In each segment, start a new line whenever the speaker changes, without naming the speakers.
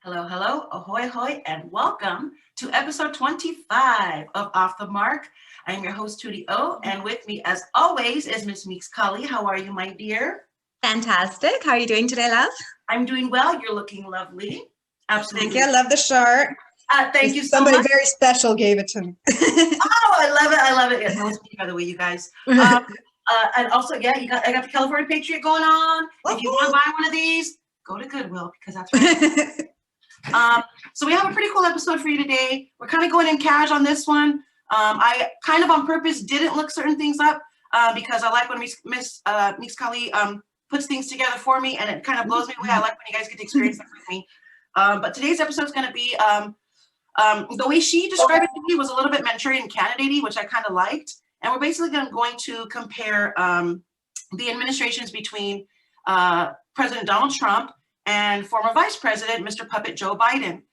Hello, hello, ahoy, ahoy, and welcome to episode 25 of Off the Mark. I am your host, Tootie O, and with me, as always, is Miss Meeks Cully. How are you, my dear?
Fantastic. How are you doing today, love?
I'm doing well. You're looking lovely. Absolutely.
Thank you. I love the shirt.
Thank you so
Somebody
much.
very special gave it to me.
Oh, I love it. I love it. Yeah, that was me, by the way, you guys. And also, yeah, I got the California Patriot going on. If you want to buy one of these, go to Goodwill because that's right. So we have a pretty cool episode for you today. We're kind of going in cash on this one. I kind of on purpose didn't look certain things up because I like when Miss Cully puts things together for me, and it kind of blows me away. I like when you guys get to experience that with me. But today's episode is going to be the way she described it to me was a little bit Manchurian Candidate, which I kind of liked. And we're basically going to compare the administrations between President Donald Trump and former Vice President, Mr. Puppet Joe Biden.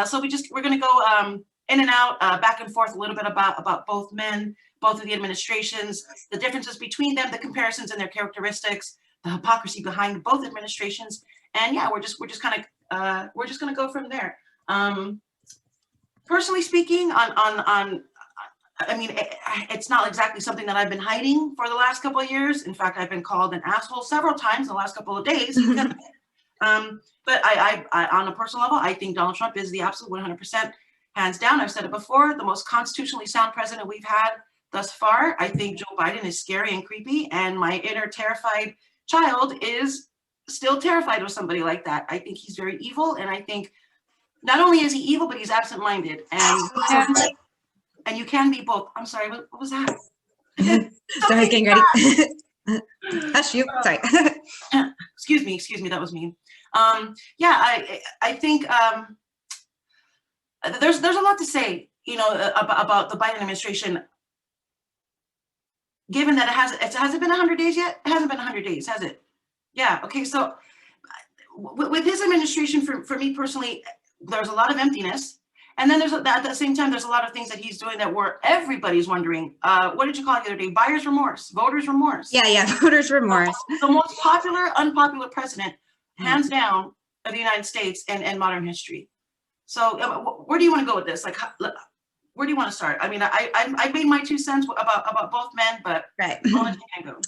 So we're going to go in and out, back and forth a little bit about both men, both of the administrations, the differences between them, the comparisons and their characteristics, the hypocrisy behind both administrations, and yeah, we're just going to go from there. Personally speaking, I mean, it's not exactly something that I've been hiding for the last couple of years. In fact, I've been called an asshole several times in the last couple of days. But I, on a personal level, I think Donald Trump is the absolute 100%, hands down. I've said it before, the most constitutionally sound president we've had thus far. I think Joe Biden is scary and creepy, and my inner terrified child is still terrified of somebody like that. I think he's very evil, and I think not only is he evil, but he's absent-minded, and you can be both. I'm sorry, what was that?
Sorry, getting ready. Hush you. Sorry.
Excuse me, that was mean. Yeah, I think there's a lot to say, about the Biden administration. Given that it hasn't been 100 days yet. It hasn't been 100 days, has it? Yeah. Okay. So with his administration, for me personally, there's a lot of emptiness, and then at the same time, there's a lot of things that he's doing that everybody's wondering. What did you call it the other day? Buyer's remorse, voters remorse.
Yeah, voters remorse.
The most popular, unpopular president, hands down, of the United States and modern history. So where do you want to go with this? Like, where do you want to start? I mean, I made my 2 cents about both men, but
right.
I'll let you go.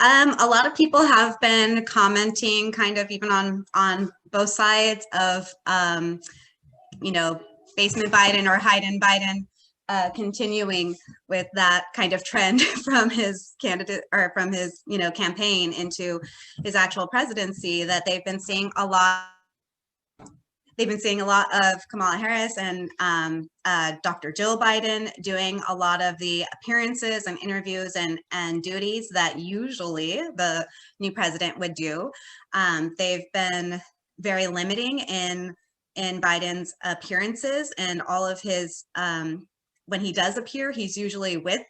A lot of people have been commenting kind of even on both sides of, basement Biden or hide-in Biden, continuing with that kind of trend from his candidate or from his, campaign into his actual presidency, that they've been seeing a lot. They've been seeing a lot of Kamala Harris and Dr. Jill Biden doing a lot of the appearances and interviews and duties that usually the new president would do. They've been very limiting in Biden's appearances, and all of his, when he does appear, he's usually with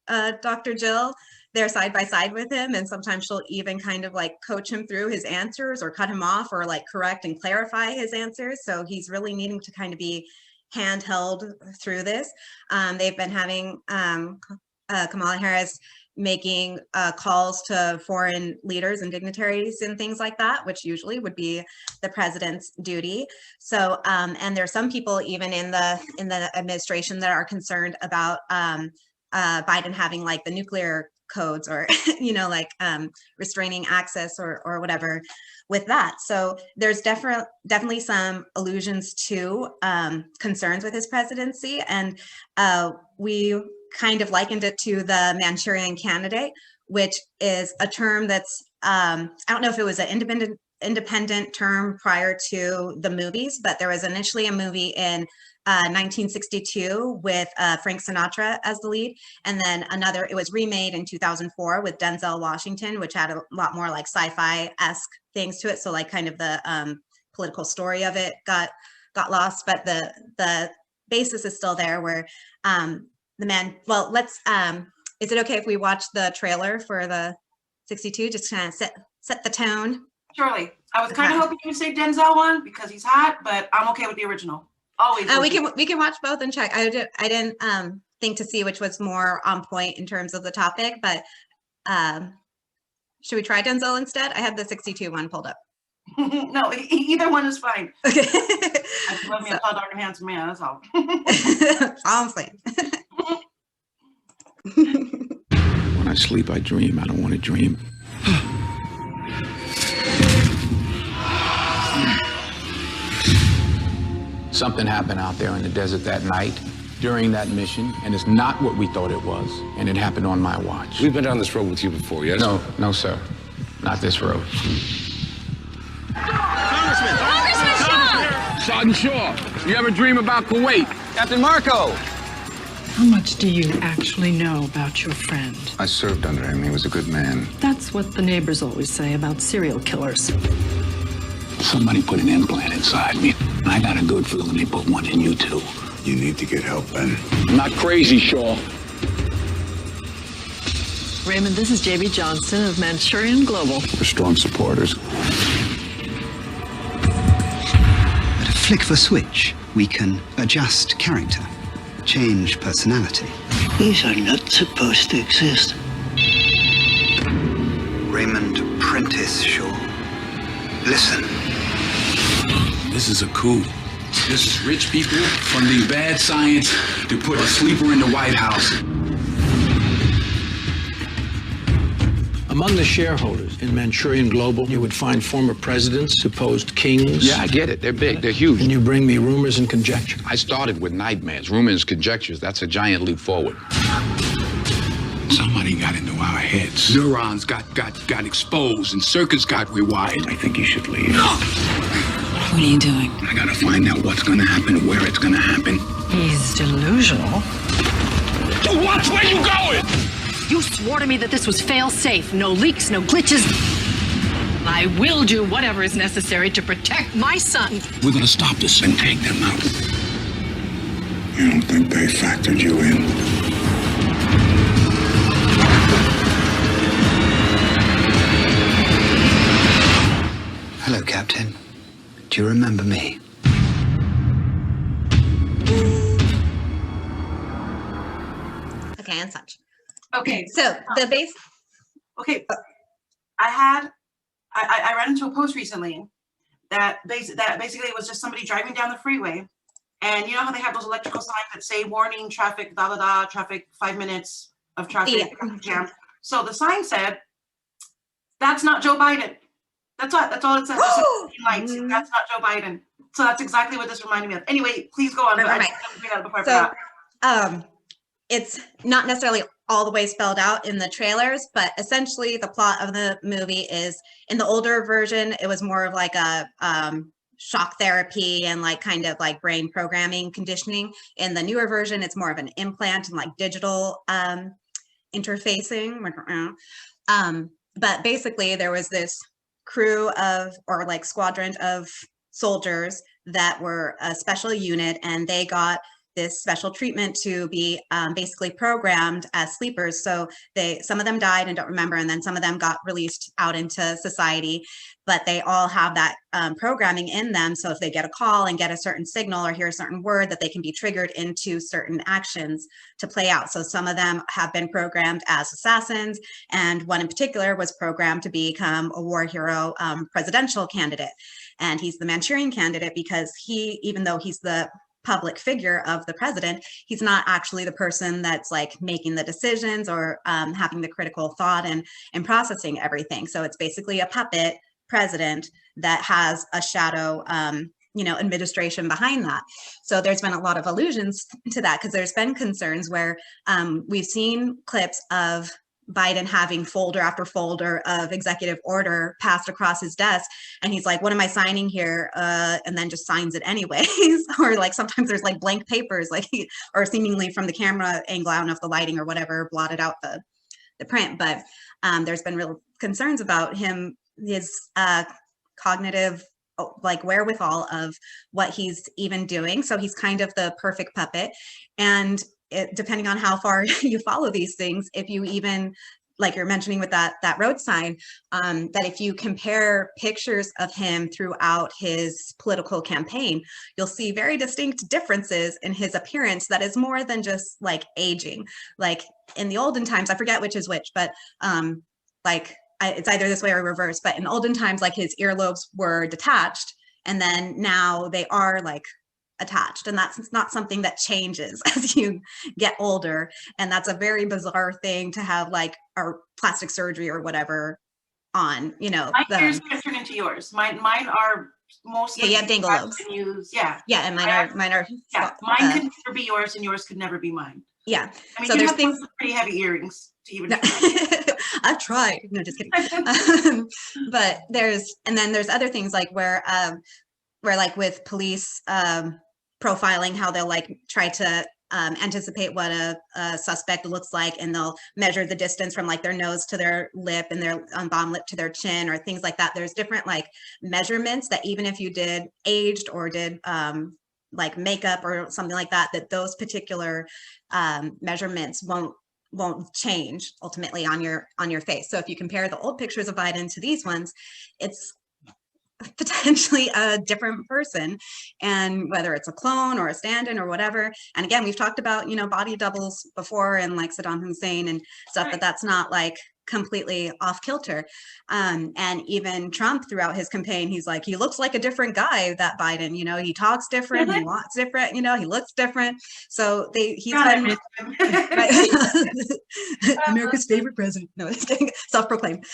Dr. Jill. They're side by side with him, and sometimes she'll even kind of like coach him through his answers or cut him off or like correct and clarify his answers. So he's really needing to kind of be handheld through this. They've been having Kamala Harris making calls to foreign leaders and dignitaries and things like that, which usually would be the president's duty. So, and there's some people even in the administration that are concerned about Biden having like the nuclear codes or, restraining access or whatever with that. So there's definitely some allusions to concerns with his presidency. And we kind of likened it to the Manchurian Candidate, which is a term that's, I don't know if it was an independent term prior to the movies, but there was initially a movie in 1962 with Frank Sinatra as the lead, and then it was remade in 2004 with Denzel Washington, which had a lot more like sci-fi-esque things to it. So like kind of the political story of it got lost, but the basis is still there where is it okay if we watch the trailer for the 62, just kind of set the tone?
Surely. I was kind of hoping you would say Denzel one because he's hot, but I'm okay with the original. Always.
We can watch both and check. I didn't think to see which was more on point in terms of the topic, but should we try Denzel instead? I have the 62 one pulled up.
No, either one is fine.
Okay.
I love me a tall, dark, and handsome man. That's all.
That's all I'm saying.
When I sleep, I dream. I don't want to dream. Something happened out there in the desert that night during that mission, and it's not what we thought it was, and it happened on my watch.
We've been down this road with you before, yes?
No, sir. Not this road.
Congressman Shaw!
Sergeant Shaw, you ever dream about Kuwait?
Captain Marco!
How much do you actually know about your friend?
I served under him. He was a good man.
That's what the neighbors always say about serial killers.
Somebody put an implant inside me. I got a good feeling they put one in you, too.
You need to get help, Ben.
I'm not crazy, Shaw.
Raymond, this is J.B. Johnson of Manchurian Global.
We're strong supporters.
At a flick of a switch, we can adjust character, change personality.
These are not supposed to exist.
Raymond Prentice Shaw. Listen.
This is a coup. This is rich people funding bad science to put a sleeper in the White House.
Among the shareholders in Manchurian Global, you would find former presidents, supposed kings.
Yeah, I get it. They're big. They're huge.
And you bring me rumors and conjecture.
I started with nightmares, rumors, conjectures. That's a giant leap forward. Somebody got into our heads. Neurons got exposed and circuits got rewired. I think you should leave.
What are you doing?
I gotta find out what's gonna happen, where it's gonna happen.
He's delusional.
So watch where you going!
You swore to me that this was fail-safe, no leaks, no glitches. I will do whatever is necessary to protect my son.
We're gonna stop this and take them out. You don't think they factored you in?
Hello, Captain. Do you remember me?
Okay, and such.
Okay.
So the base.
Okay. I ran into a post recently that basically was just somebody driving down the freeway, and you know how they have those electrical signs that say warning, traffic, traffic, 5 minutes of traffic jam. So the sign said, "That's not Joe Biden." That's all it says. Lights. That's not Joe Biden. So that's exactly what this reminded me of. Anyway, please go on.
It's not necessarily all the way spelled out in the trailers, but essentially the plot of the movie is, in the older version, it was more of like a shock therapy and like kind of like brain programming conditioning. In the newer version, it's more of an implant and like digital interfacing. But basically there was this crew of, or like squadron of soldiers that were a special unit, and they got this special treatment to be basically programmed as sleepers. So some of them died and don't remember, and then some of them got released out into society, but they all have that programming in them. So if they get a call and get a certain signal or hear a certain word, that they can be triggered into certain actions to play out. So some of them have been programmed as assassins, and one in particular was programmed to become a war hero presidential candidate. And he's the Manchurian Candidate because he, even though he's the public figure of the president, he's not actually the person that's like making the decisions or having the critical thought and processing everything. So it's basically a puppet president that has a shadow administration behind that. So there's been a lot of allusions to that, because there's been concerns where we've seen clips of Biden having folder after folder of executive order passed across his desk, and he's like, what am I signing here? And then just signs it anyways. Or like sometimes there's like blank papers, like or seemingly from the camera angle, I don't know if the lighting or whatever blotted out the print, but there's been real concerns about his cognitive like wherewithal of what he's even doing. So he's kind of the perfect puppet. And depending on how far you follow these things, if you even, like you're mentioning with that road sign, that if you compare pictures of him throughout his political campaign, you'll see very distinct differences in his appearance that is more than just like aging. Like in the olden times, I forget which is which, but like it's either this way or reverse, but in olden times, like his earlobes were detached, and then now they are like attached, and that's not something that changes as you get older. And that's a very bizarre thing to have like our plastic surgery or whatever on, you know.
My ears can turn into yours. Mine are mostly.
Yeah, you have dangle lobes.
Yeah.
Yeah, and mine are.
Yeah, mine could never be yours, and yours could never be mine.
Yeah.
I mean,
So
you
there's
have
things.
pretty heavy earrings to even.
I've tried. No, just kidding. But there's other things like where like with police profiling, how they'll like try to anticipate what a suspect looks like, and they'll measure the distance from like their nose to their lip and their bottom lip to their chin or things like that. There's different like measurements that even if you did aged or did like makeup or something like that, that those particular measurements won't change ultimately on your face. So if you compare the old pictures of Biden to these ones, it's potentially a different person, and whether it's a clone or a stand-in or whatever. And again, we've talked about, you know, body doubles before and like Saddam Hussein and stuff, but that's not like completely off kilter. And even Trump throughout his campaign, he's like, he looks like a different guy, that Biden, you know, he talks different, he walks different, you know, he looks different. So he's been America's favorite president. No, self-proclaimed.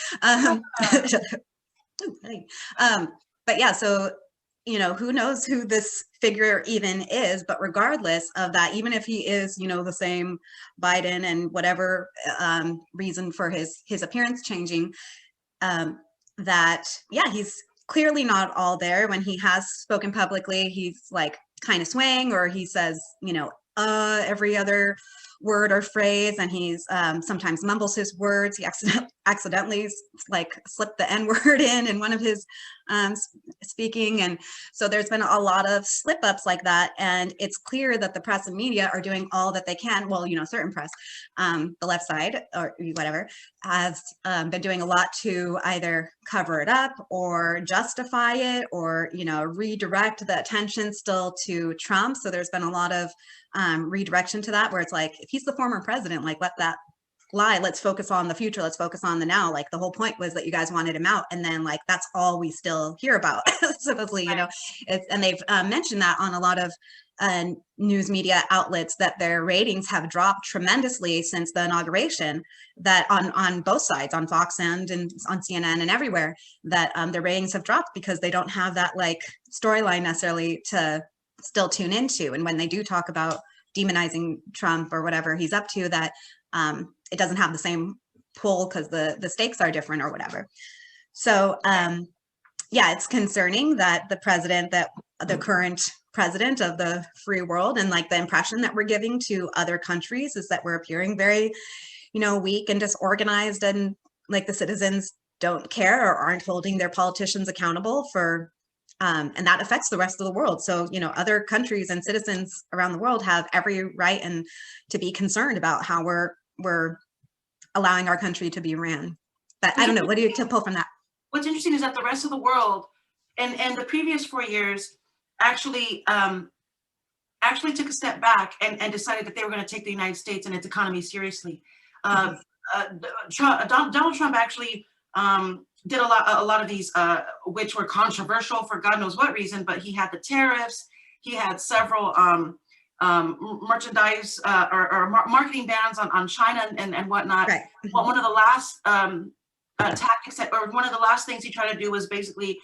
But yeah, so, you know, who knows who this figure even is, but regardless of that, even if he is, you know, the same Biden and whatever reason for his appearance changing, that, yeah, he's clearly not all there. When he has spoken publicly, he's like kind of swaying, or he says, you know, every other word or phrase, and he's sometimes mumbles his words. He accidentally like slipped the N-word in one of his speaking, and so there's been a lot of slip-ups like that. And it's clear that the press and media are doing all that they can. Well, you know, certain press, the left side or whatever, has been doing a lot to either cover it up or justify it, or, you know, redirect the attention still to Trump. So there's been a lot of redirection to that, where it's like, if he's the former president, like, let that lie, let's focus on the future, let's focus on the now. Like, the whole point was that you guys wanted him out, and then like that's all we still hear about supposedly, you know. And they've mentioned that on a lot of news media outlets, that their ratings have dropped tremendously since the inauguration, that on both sides, on Fox and on CNN and everywhere, that their ratings have dropped because they don't have that like storyline necessarily to still tune into. And when they do talk about demonizing Trump or whatever he's up to, that it doesn't have the same pull because the stakes are different or whatever. So yeah, it's concerning that the current president of the free world, and like the impression that we're giving to other countries is that we're appearing very, you know, weak and disorganized, and like the citizens don't care or aren't holding their politicians accountable for and that affects the rest of the world. So, you know, other countries and citizens around the world have every right and to be concerned about how we're allowing our country to be ran. But I don't know, what do you pull from that?
What's interesting is that the rest of the world and the previous 4 years actually took a step back and decided that they were going to take the United States and its economy seriously. Donald Trump actually did a lot of these, which were controversial for God knows what reason, but he had the tariffs, he had several merchandise or marketing bans on China and whatnot.
Right.
Well, one of the last tactics or one of the last things he tried to do was basically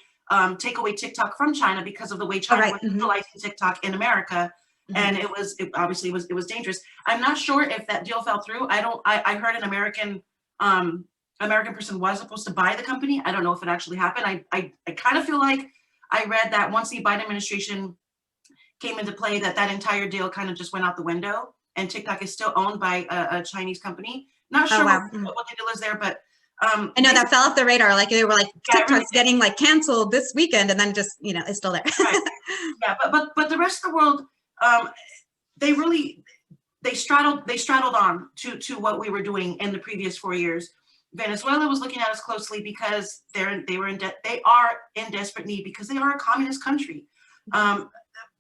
take away TikTok from China because of the way China was utilizing TikTok in America. And it obviously was dangerous. I'm not sure if that deal fell through. I heard an American person was supposed to buy the company. I don't know if it actually happened. I kind of feel like I read that once the Biden administration came into play, that entire deal kind of just went out the window, and TikTok is still owned by a Chinese company. Not sure what the deal is there, but
I know that fell off the radar. Like they were like, TikTok's really getting like canceled this weekend, and then just, you know, it's still there.
Right. Yeah, but the rest of the world, they straddled on to what we were doing in the previous 4 years. Venezuela was looking at us closely because they are in desperate need because they are a communist country.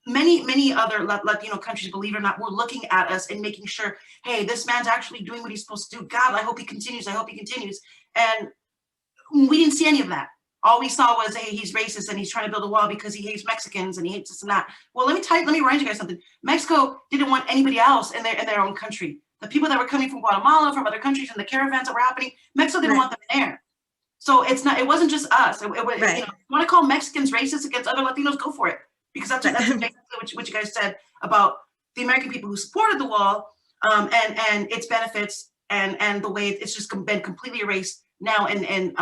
Many other Latino countries, believe it or not, were looking at us and making sure, hey, this man's actually doing what he's supposed to do. God, I hope he continues. I hope he continues. And we didn't see any of that. All we saw was, hey, he's racist and he's trying to build a wall because he hates Mexicans and he hates this and that. Well, let me remind you guys something. Mexico didn't want anybody else in their own country. The people that were coming from Guatemala, from other countries, and the caravans that were happening, Mexico didn't want them there. So it wasn't just us. You want to call Mexicans racist against other Latinos, go for it. Because that's basically what you guys said about the American people who supported the wall, and its benefits, and the way it's just been completely erased now in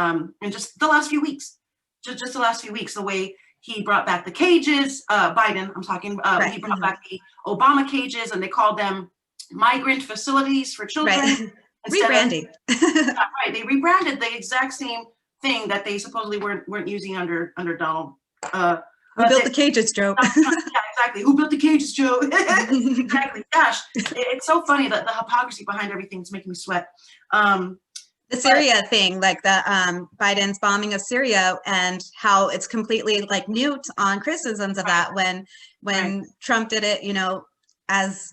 just the last few weeks. Just the last few weeks, the way he brought back the cages, Biden, I'm talking, he brought back the Obama cages, and they called them migrant facilities for children.
Right. Rebranding.
Right, they rebranded the exact same thing that they supposedly weren't using under Donald.
Who built the cages, Joe?
Yeah, exactly. Who built the cages, Joe? Exactly. Gosh, it's so funny that the hypocrisy behind everything is making me sweat.
The Syria thing, like the Biden's bombing of Syria, and how it's completely like mute on criticisms of that when Trump did it, as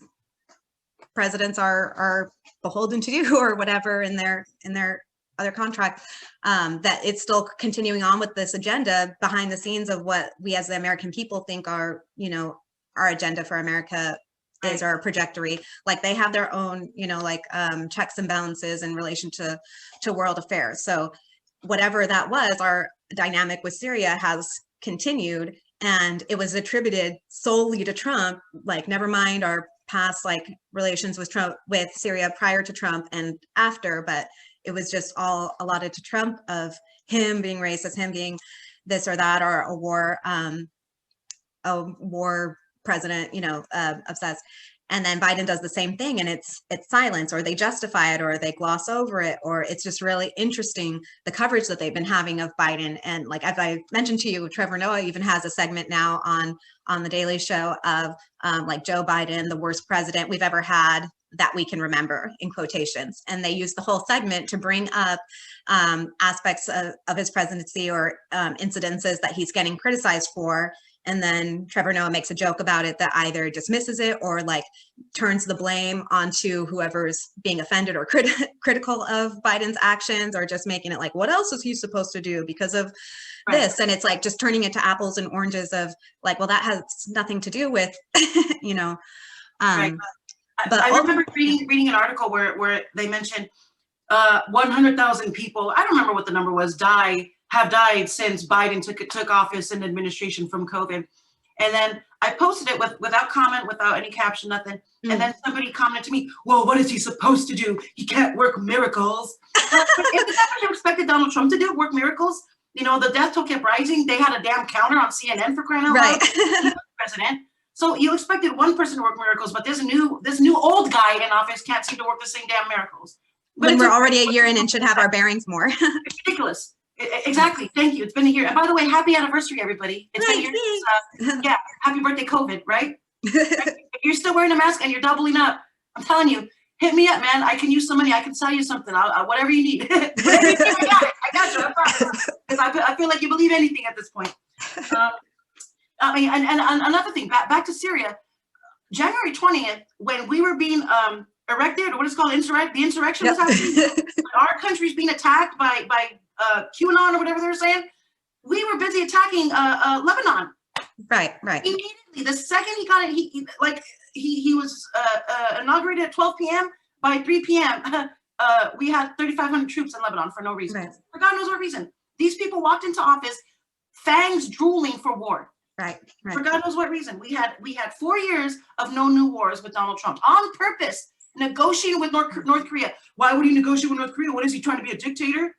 presidents are beholden to do or whatever in their other contract, that it's still continuing on with this agenda behind the scenes of what we as the American people think are, our agenda for America is, our trajectory. Like they have their own, checks and balances in relation to world affairs. So whatever that was, our dynamic with Syria has continued, and it was attributed solely to Trump, like never mind our past relations with Trump, with Syria prior to Trump and after, but it was just all allotted to Trump, of him being racist, him being this or that, or a war president, obsessed. And then Biden does the same thing, and it's silence, or they justify it, or they gloss over it, or it's just really interesting, the coverage that they've been having of Biden. And like, as I mentioned to you, Trevor Noah even has a segment now on the Daily Show of Joe Biden, the worst president we've ever had that we can remember, in quotations. And they use the whole segment to bring up aspects of his presidency or incidences that he's getting criticized for. And then Trevor Noah makes a joke about it that either dismisses it or turns the blame onto whoever's being offended or critical of Biden's actions, or just making it like, what else is he supposed to do because of this? And it's just turning it to apples and oranges of well, that has nothing to do with,
Right. But I remember reading an article where they mentioned 100,000 people, I don't remember what the number was, have died since Biden took office and administration from COVID. And then I posted it without comment, without any caption, nothing. And then somebody commented to me, well, what is he supposed to do? He can't work miracles. Is that what you expected Donald Trump to do? Work miracles? The death toll kept rising. They had a damn counter on CNN, for crying out loud. President. So you expected one person to work miracles, but this new old guy in office can't seem to work the same damn miracles. But
when we're already a year in and should have our bearings more.
It's ridiculous. Exactly. Thank you. It's been a year. And by the way, happy anniversary, everybody. It's been a year. Yeah. Happy birthday, COVID, right? If you're still wearing a mask and you're doubling up, I'm telling you, hit me up, man. I can use some money. I can sell you something. Whatever you need. Whatever you need, I got it. I got you. I promise. Because I feel like you believe anything at this point. And another thing, back to Syria, January 20th, when we were being erected, or what is it called, the insurrection was happening. Our country's being attacked by QAnon or whatever they were saying. We were busy attacking Lebanon. Right. Immediately, the second he got it, he was inaugurated at 12 p.m. By 3 p.m. We had 3,500 troops in Lebanon for no reason. Right. For God knows what reason. These people walked into office, fangs drooling for war. Right. For God knows what reason. We had 4 years of no new wars with Donald Trump on purpose, negotiating with North Korea. Why would he negotiate with North Korea? What is he trying to be, a dictator?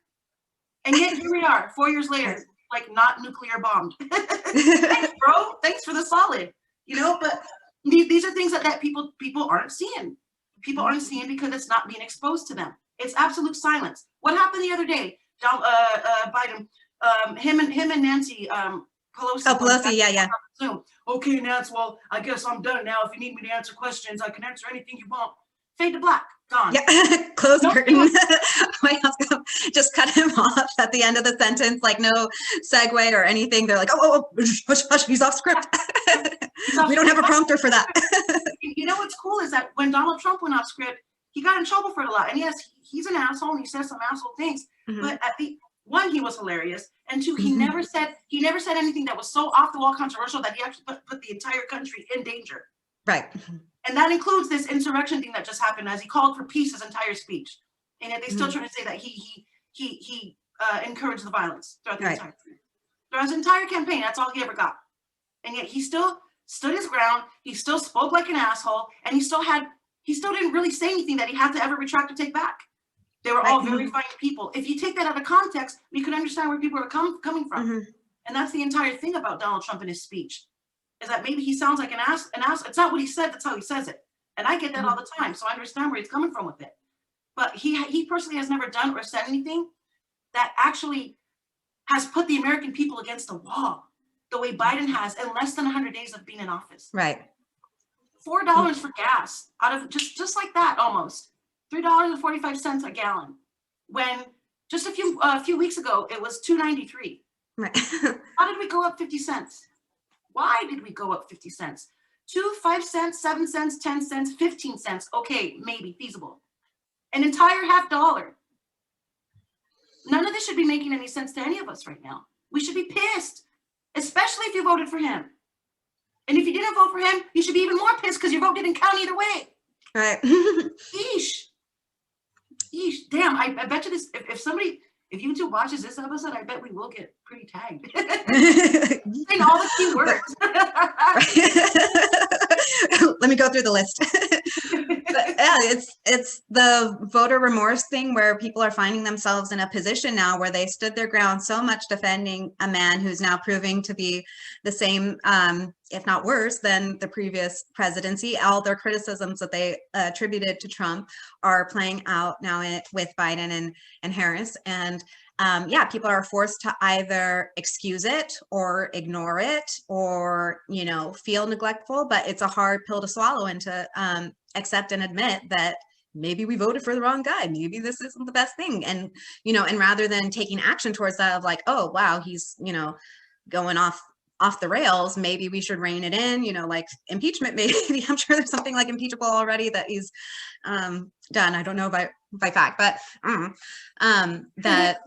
And yet here we are, 4 years later, not nuclear bombed. Thanks, bro. Thanks for the solid. But these are things that people aren't seeing. People aren't seeing because it's not being exposed to them. It's absolute silence. What happened the other day? Biden, him and Nancy Pelosi. Oh, Pelosi, yeah. Zoom. Okay, Nance, well, I guess I'm done now. If you need me to answer questions, I can answer anything you want. Fade to black. Gone.
Yeah, close curtain. Just cut him off at the end of the sentence, no segue or anything. They're like, oh, hush, he's off script. We don't have a prompter for that.
What's cool is that when Donald Trump went off script, he got in trouble for it a lot. And yes, he's an asshole and he says some asshole things. Mm-hmm. But one, he was hilarious, and two, he never said anything that was so off the wall controversial that he actually put the entire country in danger.
Right.
And that includes this insurrection thing that just happened, as he called for peace his entire speech, and yet they still try to say that he encouraged the violence throughout the entire campaign. That's all he ever got, and yet he still stood his ground. He still spoke like an asshole, and he still didn't really say anything that he had to ever retract or take back. They were all very fine people. If you take that out of context, we could understand where people are coming from. And that's the entire thing about Donald Trump in his speech, is that maybe he sounds like an ass. It's not what he said, that's how he says it. And I get that all the time, so I understand where he's coming from with it. But he personally has never done or said anything that actually has put the American people against the wall, the way Biden has in less than 100 days of being in office.
Right.
$4 for gas, out of just like that, almost. $3.45 a gallon, when just a few weeks ago it was $2.93.
Right.
How did we go up 50 cents? Why did we go up 50 cents? 2, 5 cents, 7 cents, 10 cents, 15 cents. Okay, maybe feasible. An entire $0.50. None of this should be making any sense to any of us right now. We should be pissed, especially if you voted for him. And if you didn't vote for him, you should be even more pissed because your vote didn't count either way.
Right.
Yeesh. Damn, I bet you this, if YouTube watches this episode, I bet we will get pretty tagged. Saying all the key words.
Let me go through the list. But yeah, it's the voter remorse thing where people are finding themselves in a position now where they stood their ground so much defending a man who's now proving to be the same, if not worse, than the previous presidency. All their criticisms that they attributed to Trump are playing out now with Biden and Harris. And yeah, people are forced to either excuse it or ignore it or, feel neglectful, but it's a hard pill to swallow and to accept and admit that maybe we voted for the wrong guy. Maybe this isn't the best thing. And, and rather than taking action towards that of like, oh, wow, he's, going off the rails, maybe we should rein it in, like impeachment, maybe. I'm sure there's something like impeachable already that he's done. I don't know by fact, but that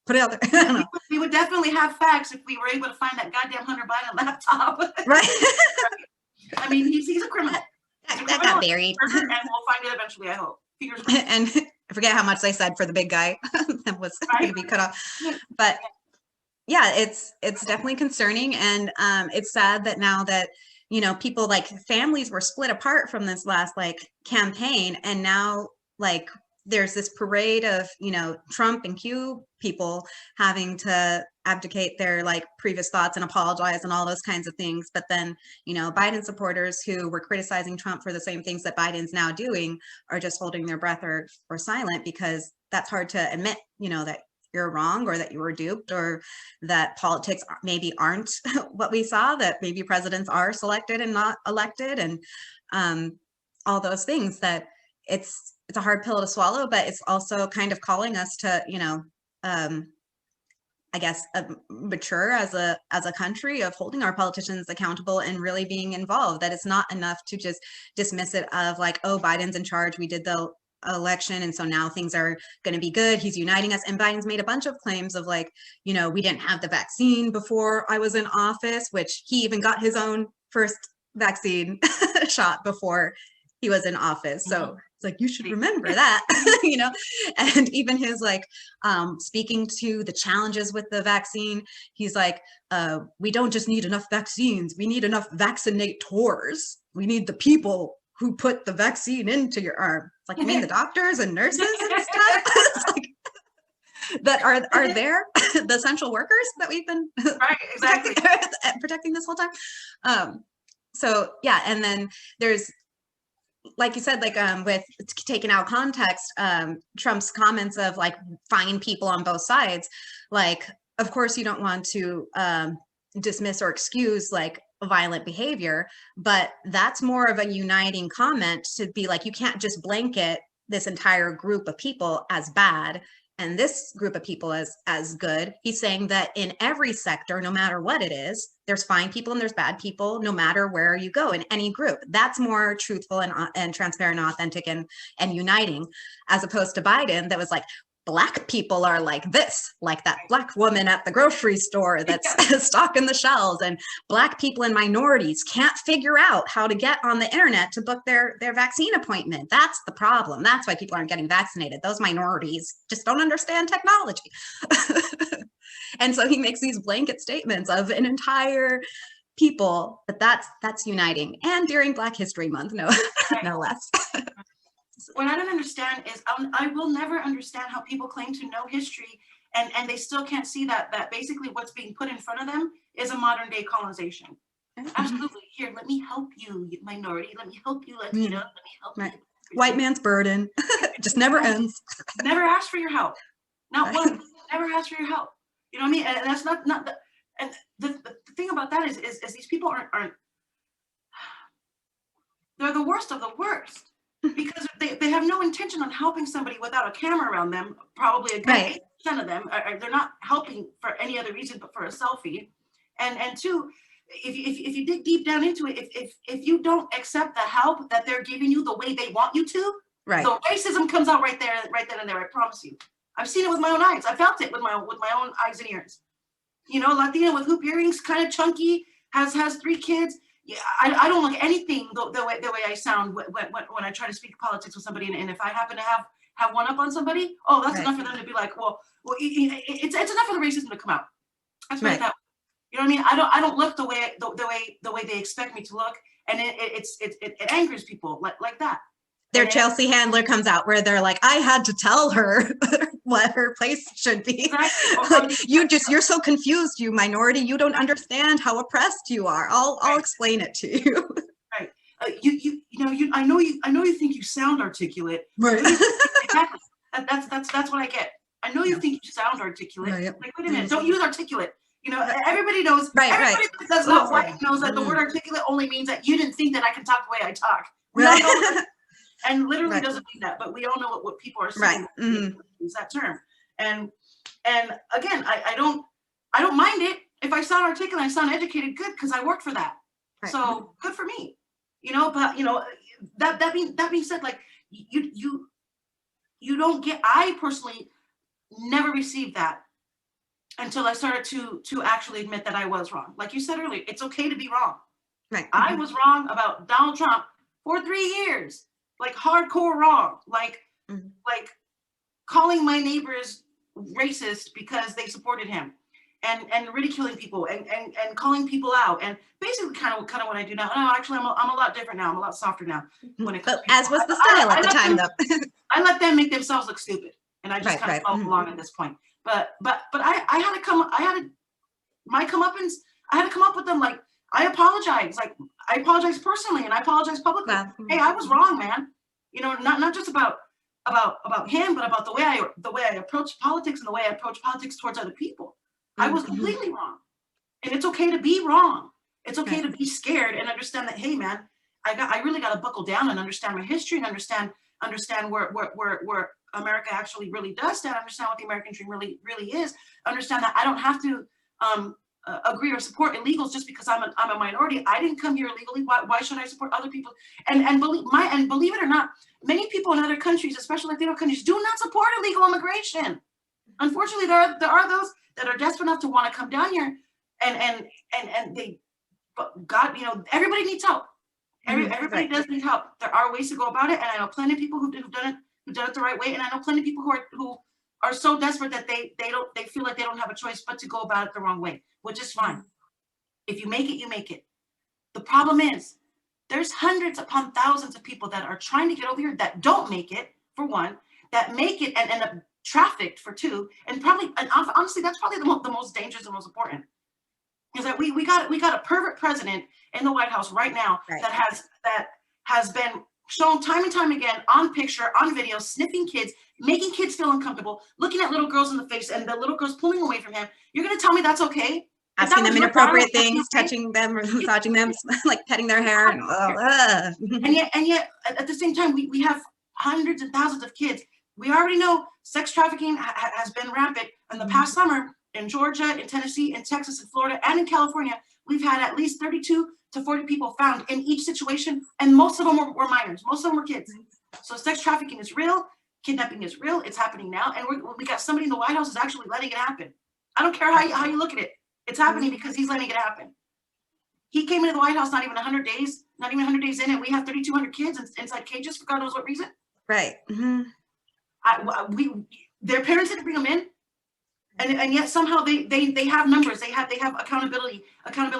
put it out there.
We would definitely have facts if we were able to find that goddamn Hunter Biden laptop.
Right.
I mean, he's a criminal.
That got buried.
And we'll find it eventually, I hope. Fingers crossed.
And I forget how much they said for the big guy that was going to be cut off. But yeah, it's definitely concerning. And it's sad that now that, people like families were split apart from this last campaign. And now there's this parade of, Trump and Q people having to abdicate their previous thoughts and apologize and all those kinds of things. But then, Biden supporters who were criticizing Trump for the same things that Biden's now doing are just holding their breath or silent, because that's hard to admit, that you're wrong or that you were duped or that politics maybe aren't what we saw, that maybe presidents are selected and not elected, and all those things. That it's a hard pill to swallow, but it's also kind of calling us to, I guess, mature as a country, of holding our politicians accountable and really being involved. That it's not enough to just dismiss it of oh, Biden's in charge, we did the election, and so now things are going to be good, he's uniting us. And Biden's made a bunch of claims of we didn't have the vaccine before I was in office, which he even got his own first vaccine shot before he was in office. So it's you should remember that, and even his speaking to the challenges with the vaccine, he's we don't just need enough vaccines, we need enough vaccinators. We need the people who put the vaccine into your arm. It's you mean the doctors and nurses and stuff? That are there, the essential workers that we've been protecting this whole time. So yeah, and then there's, like you said, with taken out context, Trump's comments of fine people on both sides. Of course you don't want to dismiss or excuse violent behavior, but that's more of a uniting comment to be you can't just blanket this entire group of people as bad and this group of people as good. He's saying that in every sector, no matter what it is, there's fine people and there's bad people, no matter where you go in any group. That's more truthful and transparent and authentic and uniting, as opposed to Biden that was Black people are like this, like that Black woman at the grocery store that's stocking the shelves, and Black people and minorities can't figure out how to get on the internet to book their vaccine appointment. That's the problem. That's why people aren't getting vaccinated. Those minorities just don't understand technology. And so he makes these blanket statements of an entire people, but that's uniting. And during Black History Month, no less.
What I don't understand is I will never understand how people claim to know history and they still can't see that basically what's being put in front of them is a modern day colonization. Absolutely. Here, let me help you, minority. Let me help you, Latino. Let me help you.
White man's burden. Just never ends.
Never ask for your help. Not once. Never ask for your help. You know what I mean? And that's not the, and the thing about that is these people aren't they're the worst of the worst. Because they have no intention on helping somebody without a camera around them. Probably a good 8% of them they're not helping for any other reason but for a selfie. And two, if you dig deep down into it, if you don't accept the help that they're giving you the way they want you to, the racism comes out right then and there. I promise you. I've seen it with my own eyes. I felt it with my own eyes and ears. You know, Latina with hoop earrings, kind of chunky, has 3 kids. Yeah, I don't look anything the way I sound when I try to speak politics with somebody, and if I happen to have one up on somebody, oh, that's enough for them to be like, well, it's enough for the racism to come out. That's right. That, you know what I mean? I don't look the way they expect me to look, and it angers people like that.
Their Chelsea handler comes out where they're like, I had to tell her what her place should be. Exactly. Like, you're so confused, you minority. You don't understand how oppressed you are. I'll explain it to you.
Right. I know you think you sound articulate.
Right.
Exactly. That's what I get. I know you think you sound articulate. Right. Like, wait a minute, don't use articulate. You know, everybody knows. Everybody that's not white knows that the word articulate only means that you didn't think that I can talk the way I talk. Right. And literally doesn't mean that, but we all know what people are saying. Use that term. And again, I don't mind it if I sound articulate, I sound educated, good, because I worked for that. Right. So good for me. You know, but you know, that being said, like you don't get, I personally never received that until I started to actually admit that I was wrong. Like you said earlier, it's okay to be wrong. Right. I was wrong about Donald Trump for 3 years. Like hardcore wrong, like calling my neighbors racist because they supported him, and ridiculing people and calling people out, and basically kind of what I do now. No, actually, I'm a lot different now. I'm a lot softer now when it comes.
As was the style at the time, though.
I let them make themselves look stupid, and I just kind of follow along at this point. But I had to come. I had my comeuppance. I had to come up with them like. I apologize. Like I apologize personally, and I apologize publicly. Wow. Hey, I was wrong, man. You know, not just about him, but about the way I approach politics and the way I approach politics towards other people. I was completely wrong, and it's okay to be wrong. It's okay to be scared and understand that. Hey, man, I really got to buckle down and understand my history and understand where America actually really does stand. Understand what the American dream really is. Understand that I don't have to. Agree or support illegals just because I'm a minority. I didn't come here illegally. Why should I support other people? And believe it or not, many people in other countries, especially Latino countries, do not support illegal immigration. Unfortunately, there are those that are desperate enough to want to come down here, and they, but God, you know, everybody needs help. Everybody does need help. There are ways to go about it, and I know plenty of people who've done it the right way, and I know plenty of people who are so desperate that they feel like they don't have a choice but to go about it the wrong way, which is fine. If you make it, you make it. The problem is there's hundreds upon thousands of people that are trying to get over here that don't make it, for one, that make it and end up trafficked, for two, and honestly, that's probably the most dangerous and most important. Is that we got a pervert president in the White House right now that has been shown time and time again on picture, on video, sniffing kids, making kids feel uncomfortable, looking at little girls in the face, and the little girls pulling away from him. You're going to tell me that's okay?
Asking them inappropriate things, touching them, or massaging them, like petting their hair. And
yet, at the same time, we have hundreds and thousands of kids. We already know sex trafficking has been rampant. In the past summer, in Georgia, in Tennessee, in Texas, in Florida, and in California, we've had at least 32 to 40 people found in each situation, and most of them were minors. Most of them were kids. So sex trafficking is real. Kidnapping is real. It's happening now. And we got somebody in the White House is actually letting it happen. I don't care how you look at it. It's happening because he's letting it happen. He came into the White House not even 100 days in, and we have 3,200 kids inside cages for God knows what reason.
Right.
Their parents didn't bring them in. And yet somehow they have numbers. They have accountability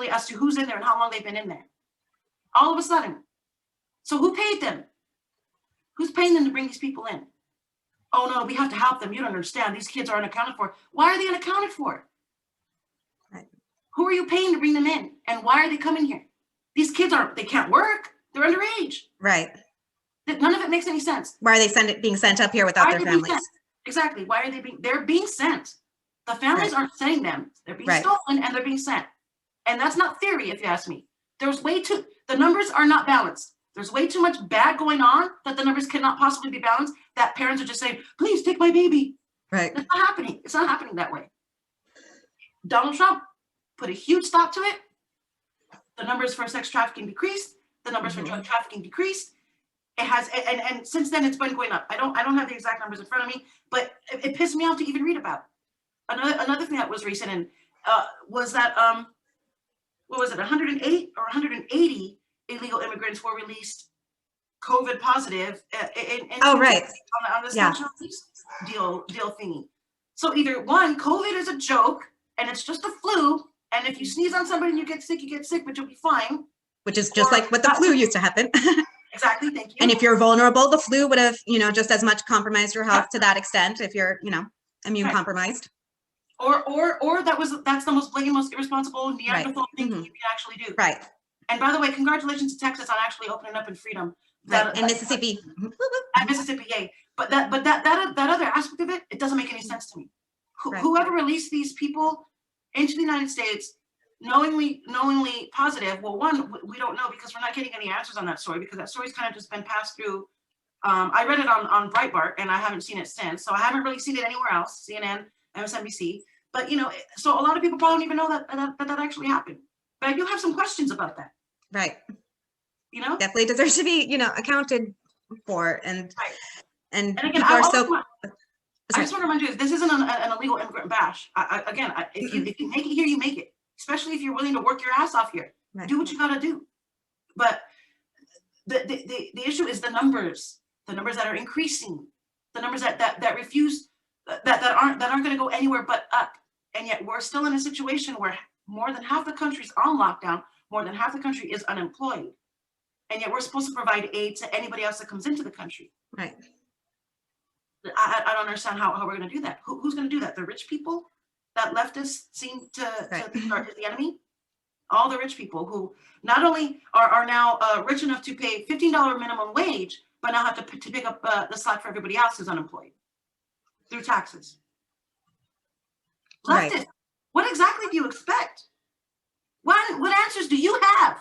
as to who's in there and how long they've been in there. All of a sudden. So who paid them? Who's paying them to bring these people in? Oh no, we have to help them. You don't understand. These kids are unaccounted for. Why are they unaccounted for?
Right.
Who are you paying to bring them in? And why are they coming here? These kids they can't work. They're underage.
Right.
None of it makes any sense.
Why are they being sent up here without their families?
Exactly. Why are they're being sent. The families aren't sending them. They're being stolen and they're being sent. And that's not theory, if you ask me. The numbers are not balanced. There's way too much bad going on that the numbers cannot possibly be balanced, that parents are just saying, please take my baby.
Right.
It's not happening. It's not happening that way. Donald Trump put a huge stop to it. The numbers for sex trafficking decreased. The numbers for drug trafficking decreased. It has, and since then it's been going up. I don't have the exact numbers in front of me, but it pissed me off to even read about. Another thing that was recent and was that what was it, 108 or 180 illegal immigrants were released COVID positive
on
the statute of release deal thingy. So either one, COVID is a joke and it's just a flu, and if you sneeze on somebody and you get sick, but you'll be fine. Which
is just like what the flu used to happen.
Exactly, thank you.
And if you're vulnerable, the flu would have, just as much compromised your health to that extent if you're, immune compromised.
Or that's the most blatant, most irresponsible Neanderthal thing you can actually do.
Right.
And by the way, congratulations to Texas on actually opening up in freedom.
And Mississippi.
And Mississippi, yay. But that other aspect of it, it doesn't make any sense to me. Whoever released these people into the United States, knowingly positive, well, one, we don't know because we're not getting any answers on that story because that story's kind of just been passed through. I read it on Breitbart and I haven't seen it since. So I haven't really seen it anywhere else, CNN, MSNBC. But, so a lot of people probably don't even know that actually happened. But I do have some questions about that.
Right. Definitely deserves to be, accounted for. And
again,
people are so...
I just want to remind you, this isn't an illegal immigrant bash. If you make it here, you make it. Especially if you're willing to work your ass off here. Right. Do what you got to do. But the issue is the numbers that are increasing, the numbers that refuse, that aren't going to go anywhere but up. And yet we're still in a situation where more than half the country's on lockdown, more than half the country is unemployed. And yet we're supposed to provide aid to anybody else that comes into the country.
Right.
I don't understand how we're going to do that. Who's going to do that? The rich people that leftists seem to think are the enemy? All the rich people who not only are now rich enough to pay $15 minimum wage, but now have to pick up the slack for everybody else who's unemployed through taxes. Leftists, right. What exactly do you expect? What answers do you have?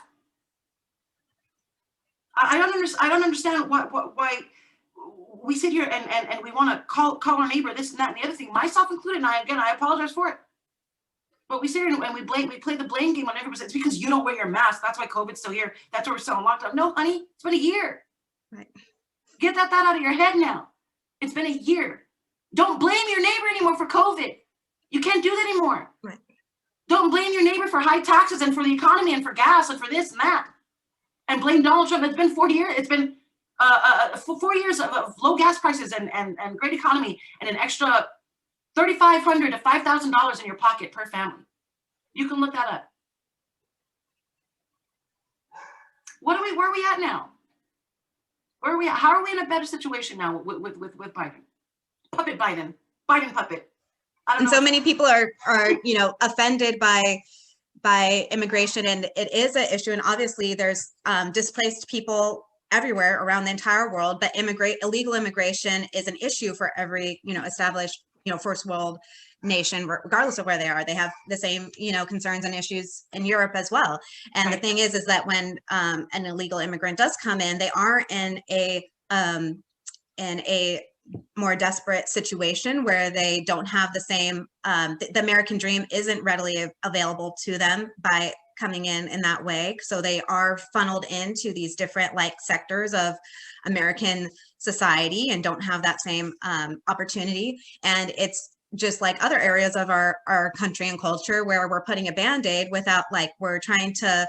I don't understand why we sit here and we want to call our neighbor this and that and the other thing, myself included. And I apologize for it. But we sit here and we play the blame game on everybody. It's because you don't wear your mask. That's why COVID's still here. That's why we're still locked up. No, honey, it's been a year.
Right.
Get that out of your head now. It's been a year. Don't blame your neighbor anymore for COVID. You can't do that anymore.
Right. Don't
blame your neighbor for high taxes and for the economy and for gas and for this and that. And blame Donald Trump. It's been 4 years. It's been 4 years of low gas prices and great economy and an extra $3,500 to $5,000 in your pocket per family. You can look that up. Where are we at now? Where are we at? How are we in a better situation now with Biden? Biden puppet.
And so many people are offended by immigration, and it is an issue. And obviously there's displaced people everywhere around the entire world, but illegal immigration is an issue for every, established, first world nation, regardless of where they are. They have the same, concerns and issues in Europe as well. And right. The thing is that when an illegal immigrant does come in, they are in a more desperate situation where they don't have the same, the American dream isn't readily available to them by coming in that way. So they are funneled into these different like sectors of American society and don't have that same opportunity. And it's just like other areas of our country and culture where we're putting a Band-Aid without like, we're trying to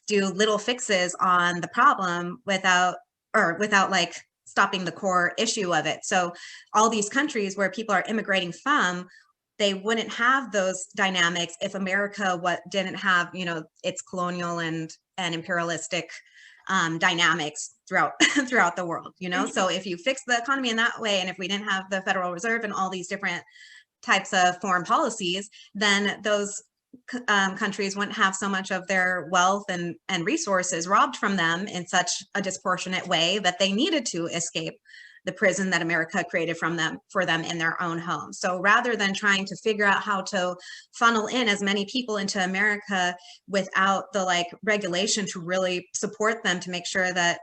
do little fixes on the problem without like stopping the core issue of it. So all these countries where people are immigrating from, they wouldn't have those dynamics if America didn't have, you know, its colonial and imperialistic dynamics throughout the world, you know. So if you fix the economy in that way, and if we didn't have the Federal Reserve and all these different types of foreign policies, then those countries wouldn't have so much of their wealth and resources robbed from them in such a disproportionate way that they needed to escape the prison that America created for them in their own homes. So rather than trying to figure out how to funnel in as many people into America without the like regulation to really support them to make sure that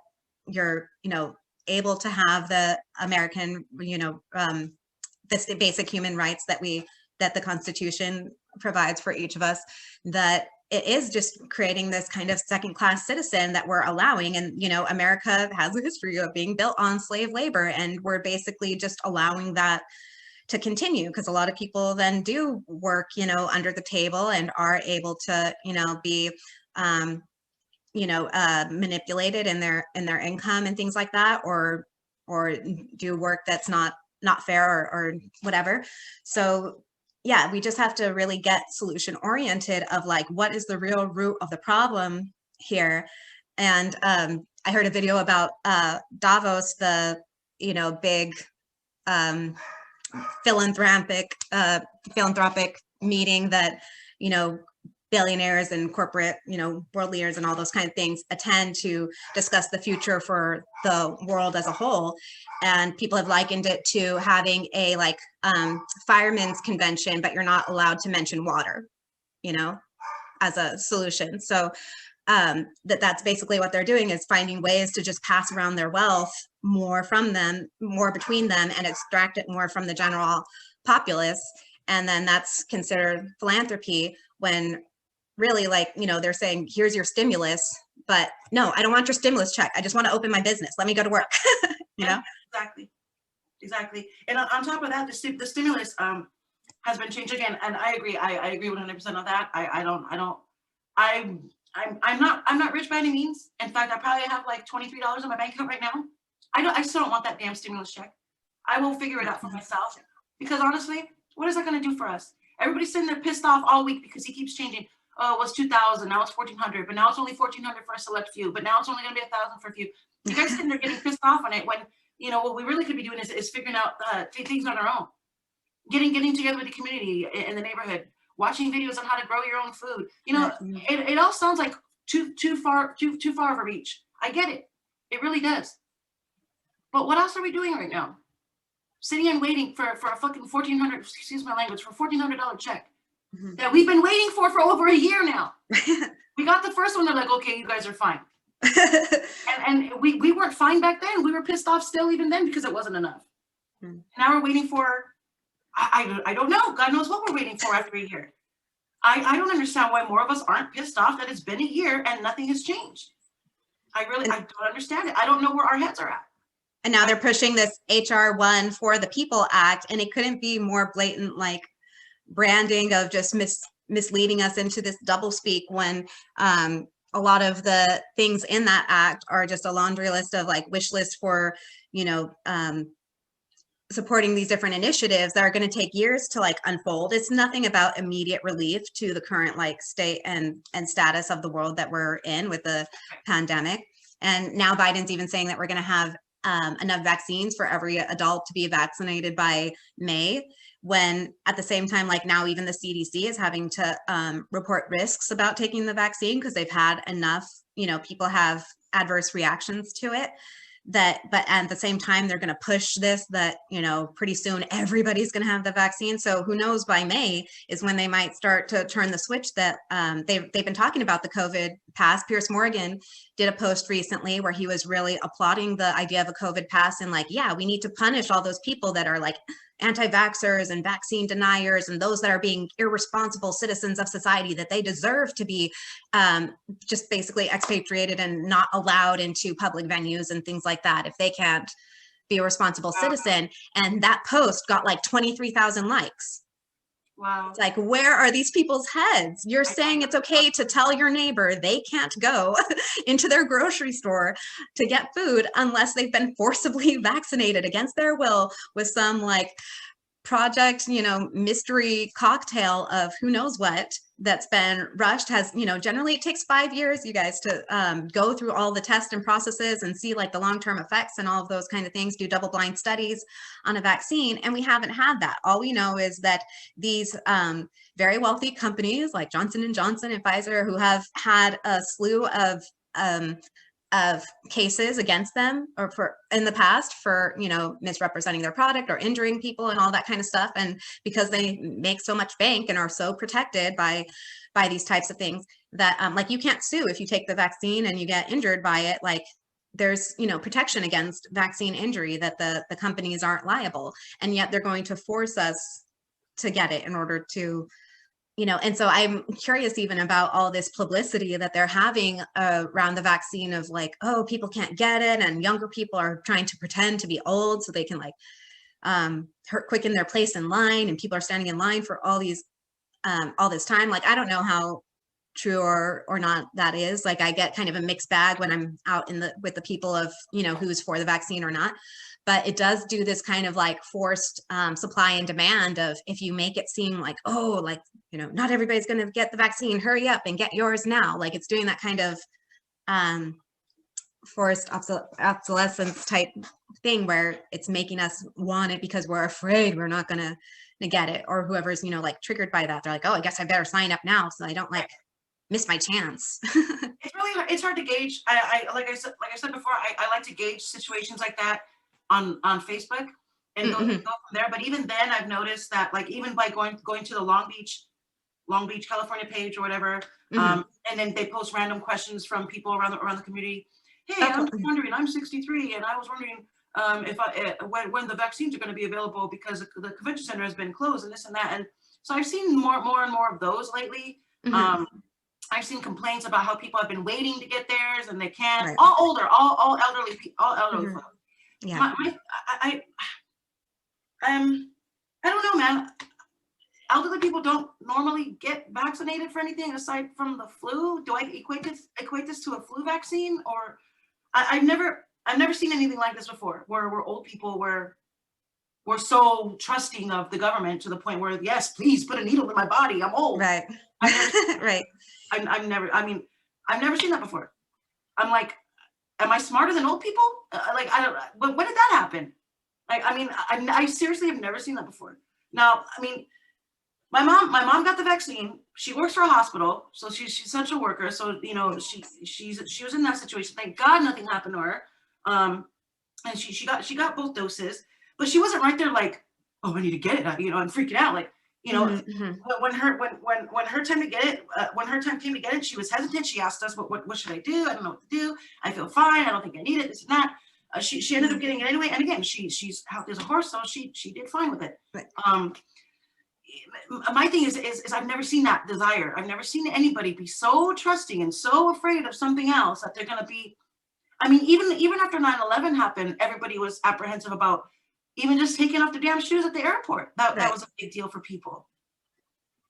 you're, you know, able to have the American, you know, the basic human rights that the Constitution provides for each of us, that it is just creating this kind of second-class citizen that we're allowing. And, you know, America has a history of being built on slave labor, and we're basically just allowing that to continue, because a lot of people then do work, you know, under the table and are able to, you know, be, manipulated in their income and things like that, or do work that's not fair or whatever. So yeah, we just have to really get solution oriented of like, what is the real root of the problem here? And I heard a video about Davos, the, you know, big philanthropic meeting that, you know, billionaires and corporate, you know, world leaders and all those kind of things attend to discuss the future for the world as a whole. And people have likened it to having a like fireman's convention, but you're not allowed to mention water, you know, as a solution. So that's basically what they're doing, is finding ways to just pass around their wealth more from them, more between them, and extract it more from the general populace. And then that's considered philanthropy, when really, like, you know, they're saying, here's your stimulus, but no, I don't want your stimulus check. I just want to open my business. Let me go to work. You know?
Exactly. And on top of that, the stimulus has been changed again. And I agree 100% on that. I'm not rich by any means. In fact, I probably have like $23 in my bank account right now. I still don't want that damn stimulus check. I will figure it out for myself, because honestly, what is that going to do for us? Everybody's sitting there pissed off all week because he keeps changing. Oh, it was 2,000, now it's 1,400, but now it's only 1,400 for a select few, but now it's only going to be 1,000 for a few. You guys sitting there getting pissed off on it, when, you know, what we really could be doing is figuring out things on our own. Getting together with the community in the neighborhood, watching videos on how to grow your own food. You know, it all sounds like too far of a reach. I get it. It really does. But what else are we doing right now? Sitting and waiting for a fucking $1,400, excuse my language, for $1,400 check that we've been waiting for over a year now. We got the first one, they're like, okay, you guys are fine. and we weren't fine back then. We were pissed off still even then because it wasn't enough. Now we're waiting for, I don't know. God knows what we're waiting for after a year. I don't understand why more of us aren't pissed off that it's been a year and nothing has changed. I don't understand it. I don't know where our heads are at.
And now they're pushing this HR 1 for the People Act, and it couldn't be more blatant, like branding of just misleading us into this doublespeak, when a lot of the things in that act are just a laundry list of like wish lists for, you know, supporting these different initiatives that are going to take years to like unfold. It's nothing about immediate relief to the current like state and status of the world that we're in with the pandemic. And now Biden's even saying that we're going to have enough vaccines for every adult to be vaccinated by May, when at the same time, like now even the CDC is having to report risks about taking the vaccine because they've had enough, you know, people have adverse reactions to it. But at the same time, they're going to push this, that, you know, pretty soon everybody's going to have the vaccine. So who knows, by May is when they might start to turn the switch that they've been talking about the COVID pass. Piers Morgan did a post recently where he was really applauding the idea of a COVID pass and like, yeah, we need to punish all those people that are like anti-vaxxers and vaccine deniers and those that are being irresponsible citizens of society, that they deserve to be just basically expatriated and not allowed into public venues and things like that if they can't be a responsible citizen. And that post got like 23,000 likes.
Wow.
It's like, where are these people's heads? You're saying it's okay to tell your neighbor they can't go into their grocery store to get food unless they've been forcibly vaccinated against their will with some like project, you know, mystery cocktail of who knows what that's been rushed. Has, you know, generally it takes 5 years, you guys, to go through all the tests and processes and see like the long-term effects and all of those kind of things, do double-blind studies on a vaccine. And we haven't had that. All we know is that these very wealthy companies like Johnson & Johnson and Pfizer, who have had a slew of cases against them or for in the past for, you know, misrepresenting their product or injuring people and all that kind of stuff. And because they make so much bank and are so protected by these types of things that like you can't sue if you take the vaccine and you get injured by it. Like there's, you know, protection against vaccine injury that the companies aren't liable. And yet they're going to force us to get it in order to, you know, and so I'm curious even about all this publicity that they're having around the vaccine of like, oh, people can't get it. And younger people are trying to pretend to be old so they can like quicken their place in line. And people are standing in line for all this time. Like, I don't know how true or not that is. Like, I get kind of a mixed bag when I'm out with the people of, you know, who's for the vaccine or not. But it does do this kind of like forced supply and demand of, if you make it seem like, oh, like, you know, not everybody's going to get the vaccine, hurry up and get yours now. Like it's doing that kind of forced obsolescence type thing where it's making us want it because we're afraid we're not going to get it, or whoever's, you know, like triggered by that. They're like, oh, I guess I better sign up now so I don't like miss my chance.
It's really hard. It's hard to gauge. I like I said before, I like to gauge situations like that on Facebook and go from there. But even then, I've noticed that, like, even by going to the Long Beach, California page or whatever, and then they post random questions from people around the community. Hey, I'm just wondering. I'm 63, and I was wondering when the vaccines are going to be available because the convention center has been closed and this and that. And so I've seen more and more of those lately. I've seen complaints about how people have been waiting to get theirs and they can't. Right. All older, all elderly folks.
Yeah.
I don't know, man. Elderly people don't normally get vaccinated for anything aside from the flu. Do I equate this to a flu vaccine? Or I've never seen anything like this before, where we're old people, where we're so trusting of the government to the point where, yes, please put a needle in my body. I'm old.
Right. Right.
I've never seen that before. I'm like, am I smarter than old people? Like, I don't. But when did that happen? Like, I mean, I seriously have never seen that before. Now, I mean, my mom got the vaccine. She works for a hospital, so she's essential worker. So, you know, she was in that situation. Thank God nothing happened to her. And she got both doses, but she wasn't right there like, oh, I need to get it. You know, I'm freaking out. Like, you know, when her time to get it, when her time came to get it, she was hesitant. She asked us, what should I do? I don't know what to do. I feel fine. I don't think I need it. This and that. She ended up getting it anyway. And again, she's healthy as a horse, so she did fine with it. Right. My thing is I've never seen that desire. I've never seen anybody be so trusting and so afraid of something else that they're going to be. I mean, even after 9/11 happened, everybody was apprehensive about even just taking off the damn shoes at the airport. That was a big deal for people.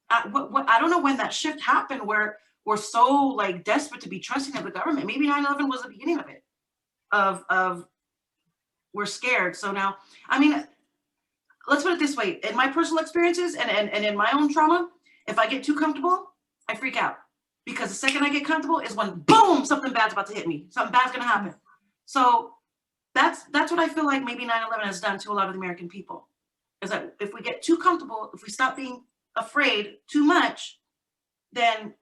I don't know when that shift happened where we're so like desperate to be trusting of the government. Maybe 9/11 was the beginning of it. Of we're scared. So now, I mean, let's put it this way. In my personal experiences and in my own trauma, if I get too comfortable, I freak out. Because the second I get comfortable is when, boom, something bad's about to hit me. Something bad's going to happen. So that's what I feel like maybe 9/11 has done to a lot of the American people. Is that if we get too comfortable, if we stop being afraid too much, then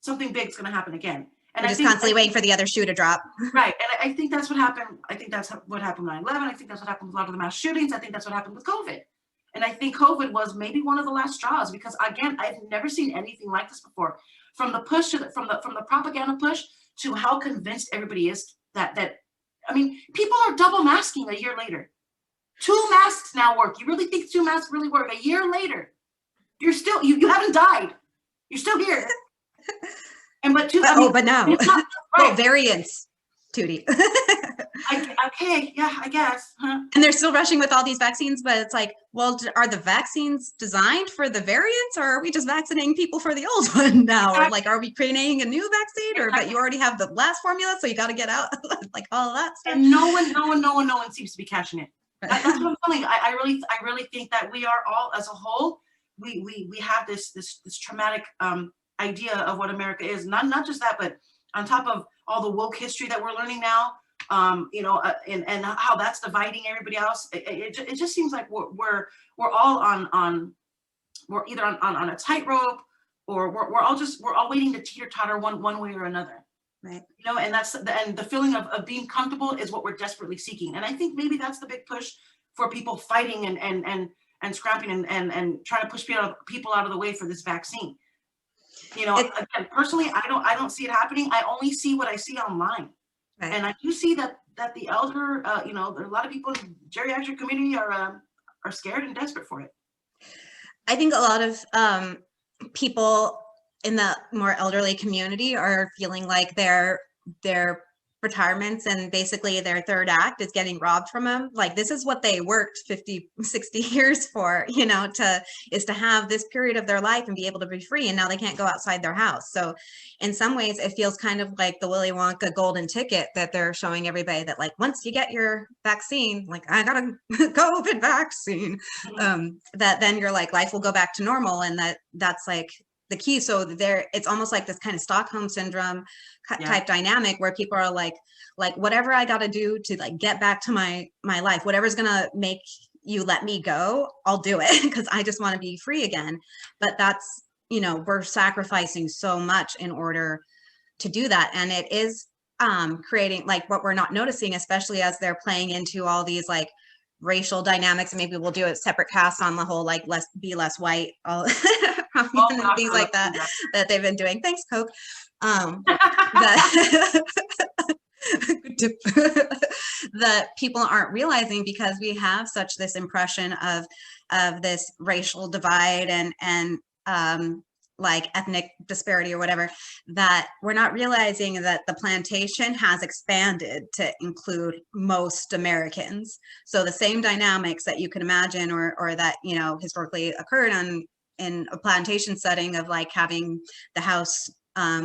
something big's going to happen again. And
we're just constantly waiting for the other shoe to drop.
Right. And I think that's what happened. I think that's what happened with 9/11. I think that's what happened with a lot of the mass shootings. I think that's what happened with COVID. And I think COVID was maybe one of the last straws because, again, I've never seen anything like this before. From the push to from the propaganda push to how convinced everybody is that I mean, people are double masking a year later. 2 masks now work. You really think 2 masks really work? A year later, you're still, you haven't died. You're still here.
But now, right. Variants, Tootie.
Okay, yeah, I guess. Huh?
And they're still rushing with all these vaccines, but it's like, well, are the vaccines designed for the variants, or are we just vaccinating people for the old one now? Exactly. Or like, are we creating a new vaccine, or but you already have the last formula, so you got to get out, like all of that stuff.
And no one seems to be catching it. That's what I'm telling you. I really think that we are all, as a whole, we have this traumatic idea of what America is. Not just that, but on top of all the woke history that we're learning now, and how that's dividing everybody else. It just seems like we're all we're either on a tightrope, or we're all waiting to teeter-totter one way or another.
Right.
And the feeling of being comfortable is what we're desperately seeking. And I think maybe that's the big push for people fighting and scrapping and trying to push people out of the way for this vaccine. Again, personally, I don't see it happening. I only see what I see online. Right. And I do see that the elder, there are a lot of people in the geriatric community are scared and desperate for it.
I think a lot of people in the more elderly community are feeling like their retirements and basically their third act is getting robbed from them. Like, this is what they worked 50, 60 years for, to have this period of their life and be able to be free. And now they can't go outside their house. So in some ways it feels kind of like the Willy Wonka golden ticket that they're showing everybody, that like, once you get your vaccine, like, I got a COVID vaccine, that then you're like, life will go back to normal. And that's like the key. So it's almost like this kind of Stockholm syndrome type dynamic where people are like whatever I got to do to like get back to my life, whatever's going to make you let me go, I'll do it, because I just want to be free again. But that's, we're sacrificing so much in order to do that. And it is creating like what we're not noticing, especially as they're playing into all these like racial dynamics. And maybe we'll do a separate cast on the whole, like, be less white, all and things like that they've been doing. Thanks, Coke. That people aren't realizing, because we have such this impression of this racial divide and like ethnic disparity or whatever, that we're not realizing that the plantation has expanded to include most Americans. So the same dynamics that you can imagine or that historically occurred in a plantation setting of like having the house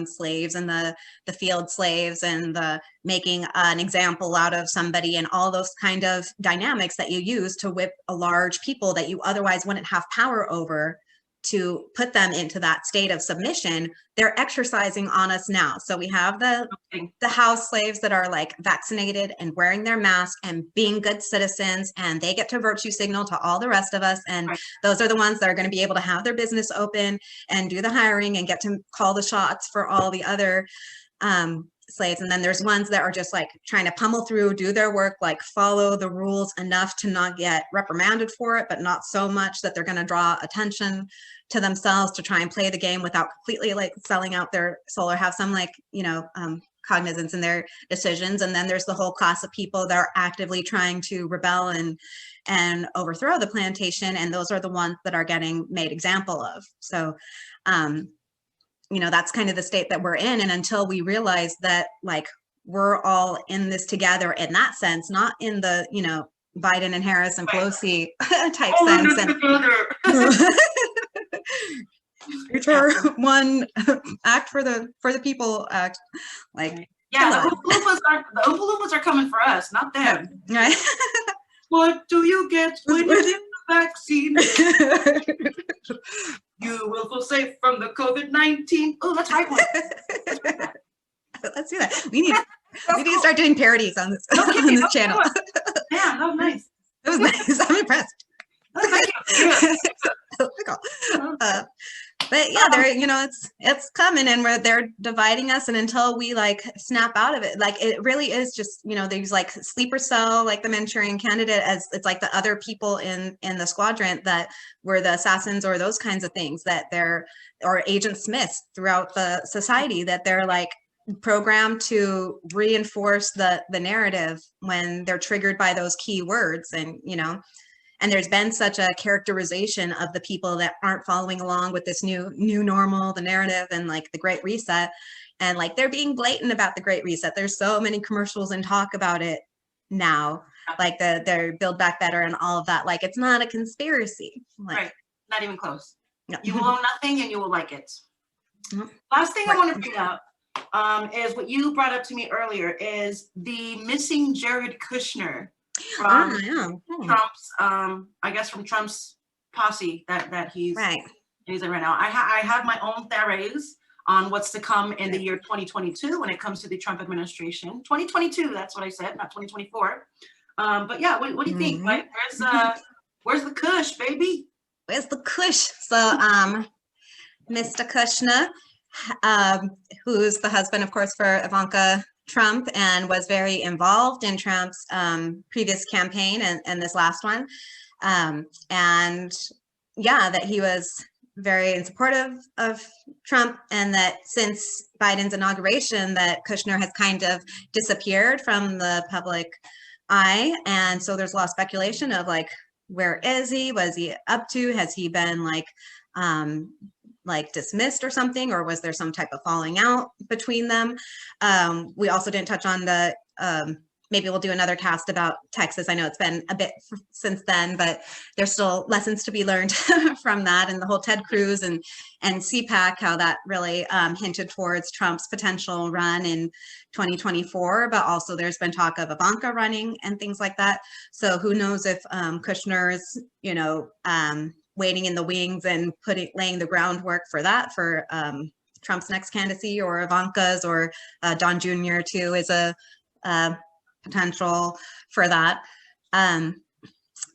slaves and the field slaves and the making an example out of somebody, and all those kind of dynamics that you use to whip a large people that you otherwise wouldn't have power over, to put them into that state of submission, they're exercising on us now. So we have the house slaves that are like vaccinated and wearing their mask and being good citizens, and they get to virtue signal to all the rest of us. And those are the ones that are going to be able to have their business open and do the hiring and get to call the shots for all the other slaves. And then there's ones that are just like trying to pummel through, do their work, like follow the rules enough to not get reprimanded for it, but not so much that they're going to draw attention to themselves to try and play the game without completely like selling out their soul or have some like, cognizance in their decisions. And then there's the whole class of people that are actively trying to rebel and overthrow the plantation. And those are the ones that are getting made example of. So, that's kind of the state that we're in. And until we realize that, like, we're all in this together in that sense, not in the, Biden and Harris and Pelosi type sense. It's for one act for the people act. Like,
yeah, the Oompa Loompas are coming for us, not them.
Right.
What do you get when you get the vaccine? You will feel safe from the COVID-19. Oh, let's write one.
Let's do that. We need to start doing parodies on this channel.
Yeah, that was nice.
That was nice. I'm impressed.
Thank you.
But yeah, it's coming, and they're dividing us, and until we like snap out of it, like it really is just these like sleeper cell, like the Manchurian Candidate, as it's like the other people in the squadron that were the assassins or those kinds of things, that or Agent Smiths throughout the society, that they're like programmed to reinforce the narrative when they're triggered by those key words. And, you know, and there's been such a characterization of the people that aren't following along with this new normal, the narrative, and like the Great Reset. And like they're being blatant about the Great Reset. There's so many commercials and talk about it now, like their Build Back Better and all of that. Like it's not a conspiracy. Like,
right. Not even close.
No.
You will own nothing and you will like it.
Mhm.
Last thing I want to bring up is what you brought up to me earlier is the missing Jared Kushner from Trump's, I guess from Trump's posse that he's in right now. I have my own theories on what's to come in the year 2022 when it comes to the Trump administration. 2022, that's what I said, not 2024. But yeah, what do you think? Like, where's the Kush, baby?
Where's the Kush? So, Mr. Kushner, who's the husband, of course, for Ivanka Trump and was very involved in Trump's previous campaign and this last one. And yeah, that he was very supportive of Trump, and that since Biden's inauguration that Kushner has kind of disappeared from the public eye. And so there's a lot of speculation of like, where is he? What is he up to? Has he been like dismissed or something, or was there some type of falling out between them? We also didn't touch on the, maybe we'll do another cast about Texas. I know it's been a bit since then, but there's still lessons to be learned from that, and the whole Ted Cruz and CPAC, how that really hinted towards Trump's potential run in 2024, but also there's been talk of Ivanka running and things like that. So who knows if Kushner's, you know, waiting in the wings and laying the groundwork for that, for Trump's next candidacy, or Ivanka's, or Don Jr. too is a potential for that.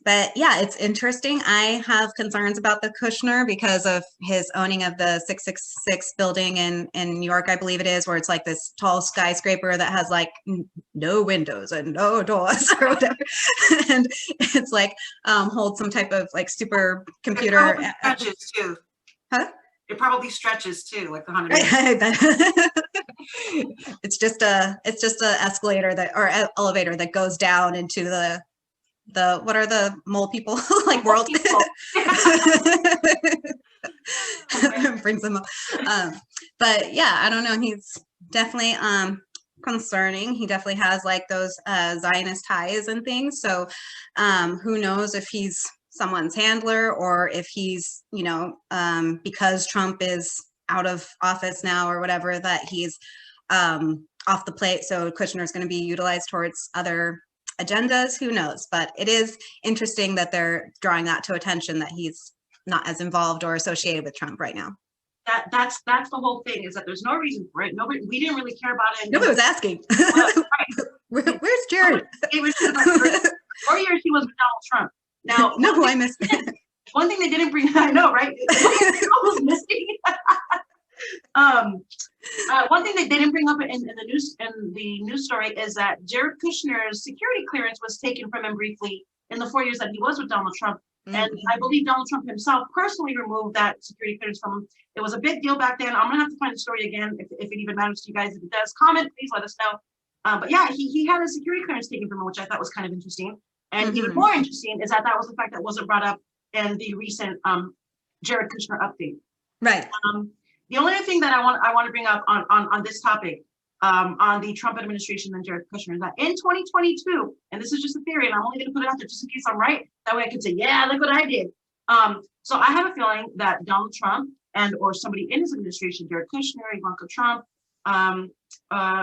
But yeah, it's interesting. I have concerns about the Kushner because of his owning of the 666 building in New York, I believe it is, where it's like this tall skyscraper that has like no windows and no doors or whatever. And it's like holds some type of like super computer.
It probably stretches too.
Huh?
It probably stretches too, like the 100.
It's just a escalator that, or elevator that goes down into the what are the mole people like world brings them up. But yeah, I don't know, he's definitely concerning. He definitely has like those Zionist ties and things, so who knows if he's someone's handler, or if he's, you know, because Trump is out of office now or whatever, that he's off the plate, so Kushner is going to be utilized towards other agendas. Who knows? But it is interesting that they're drawing that to attention, that he's not as involved or associated with Trump right now.
That's the whole thing, is that there's no reason for it. We didn't really care about it.
Nobody was asking. Where's Jared?
It was 4 years he was with Donald Trump. Now,
no, I missed it.
One thing they didn't bring, I know, right? Was missing. One thing they didn't bring up in the news story is that Jared Kushner's security clearance was taken from him briefly in the 4 years that he was with Donald Trump. And I believe Donald Trump himself personally removed that security clearance from him. It was a big deal back then. I'm gonna have to find the story again if it even matters to you guys. If it does, comment, please let us know. But yeah, he had a security clearance taken from him, which I thought was kind of interesting. And even more interesting is that was the fact that wasn't brought up in the recent Jared Kushner update.
Right.
The only other thing that I want to bring up on this topic, on the Trump administration and Jared Kushner, is that in 2022, and this is just a theory, and I'm only going to put it out there just in case I'm right. That way I can say, yeah, look what I did. So I have a feeling that Donald Trump or somebody in his administration, Jared Kushner, Ivanka Trump,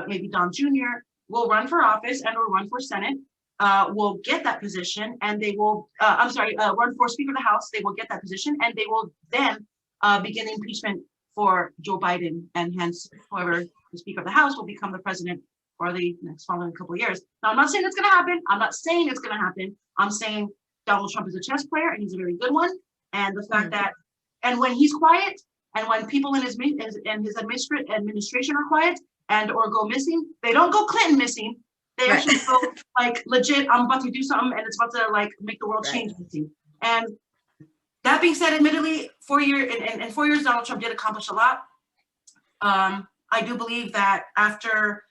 maybe Don Jr., will run for office and or run for Senate, will get that position, and they will, run for Speaker of the House. They will get that position, and they will then begin impeachment for Joe Biden, and hence whoever the Speaker of the House will become the president for the next following couple of years. Now, I'm not saying it's going to happen. I'm not saying it's going to happen. I'm saying Donald Trump is a chess player, and he's a very good one. And the fact that, and when he's quiet, and when people in his administration are quiet and or go missing, they don't go Clinton missing. They actually go like legit, I'm about to do something, and it's about to like make the world change missing. And that being said, admittedly, 4 years, Donald Trump did accomplish a lot. I I do believe that after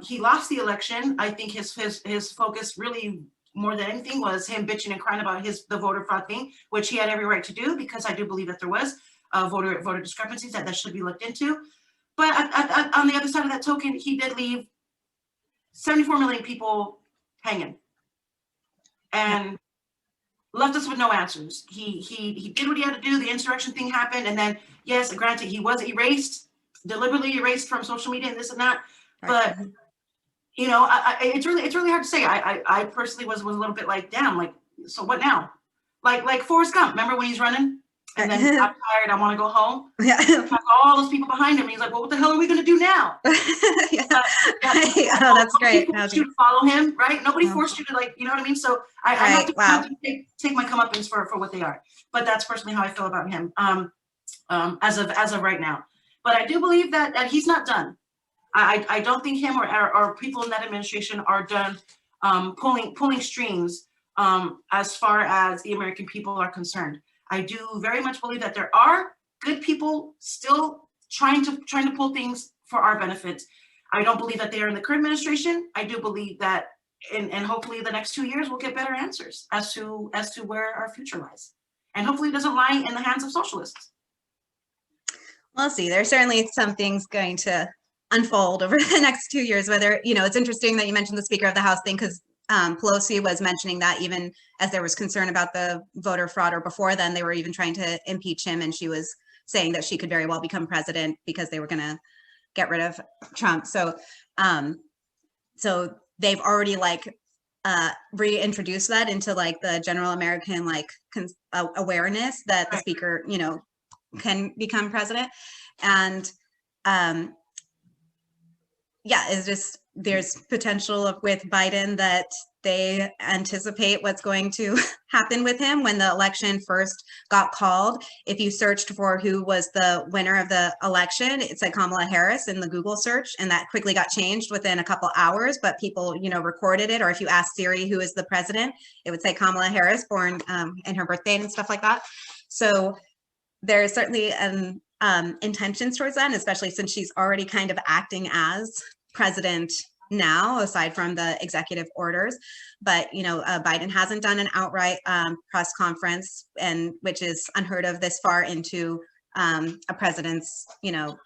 he lost the election, I think his focus really more than anything was him bitching and crying about the voter fraud thing, which he had every right to do, because I do believe that there was voter discrepancies that should be looked into. But on the other side of that token, he did leave 74 million people hanging and left us with no answers. He did what he had to do. The insurrection thing happened, and then yes, granted, he was deliberately erased from social media and this and that. But you know, it's really hard to say. I personally was a little bit like, damn, like, so what now? Like Forrest Gump. Remember when he's running and then I'm tired, I want to go home.
Yeah.
All those people behind him. And he's like, well, what the hell are we gonna do now?
Oh, that's great.
Forced you to follow him, right? Nobody forced you to, like, you know what I mean? So I have to take my comeuppance for what they are. But that's personally how I feel about him as of right now. But I do believe that he's not done. I don't think him or people in that administration are done pulling strings as far as the American people are concerned. I do very much believe that there are good people still trying to pull things for our benefit. I don't believe that they are in the current administration. I do believe that, and hopefully the next 2 years we'll get better answers as to where our future lies, and hopefully it doesn't lie in the hands of socialists.
We'll see. There's certainly some things going to unfold over the next 2 years. Whether, you know, it's interesting that you mentioned the Speaker of the House thing, because Pelosi was mentioning that even as there was concern about the voter fraud, or before then, they were even trying to impeach him, and she was saying that she could very well become president because they were going to get rid of Trump. So, so they've already like reintroduced that into like the general American like awareness that the Speaker, you know, can become president. And yeah, it's just, there's potential with Biden that they anticipate what's going to happen with him. When the election first got called, if you searched for who was the winner of the election, it said Kamala Harris in the Google search, and that quickly got changed within a couple hours, but people, you know, recorded it. Or if you asked Siri who is the president, it would say Kamala Harris, born in her birthday and stuff like that. So there's certainly an intentions towards that, especially since she's already kind of acting as president now, aside from the executive orders. But, you know, Biden hasn't done an outright press conference, and which is unheard of this far into a president's, you know,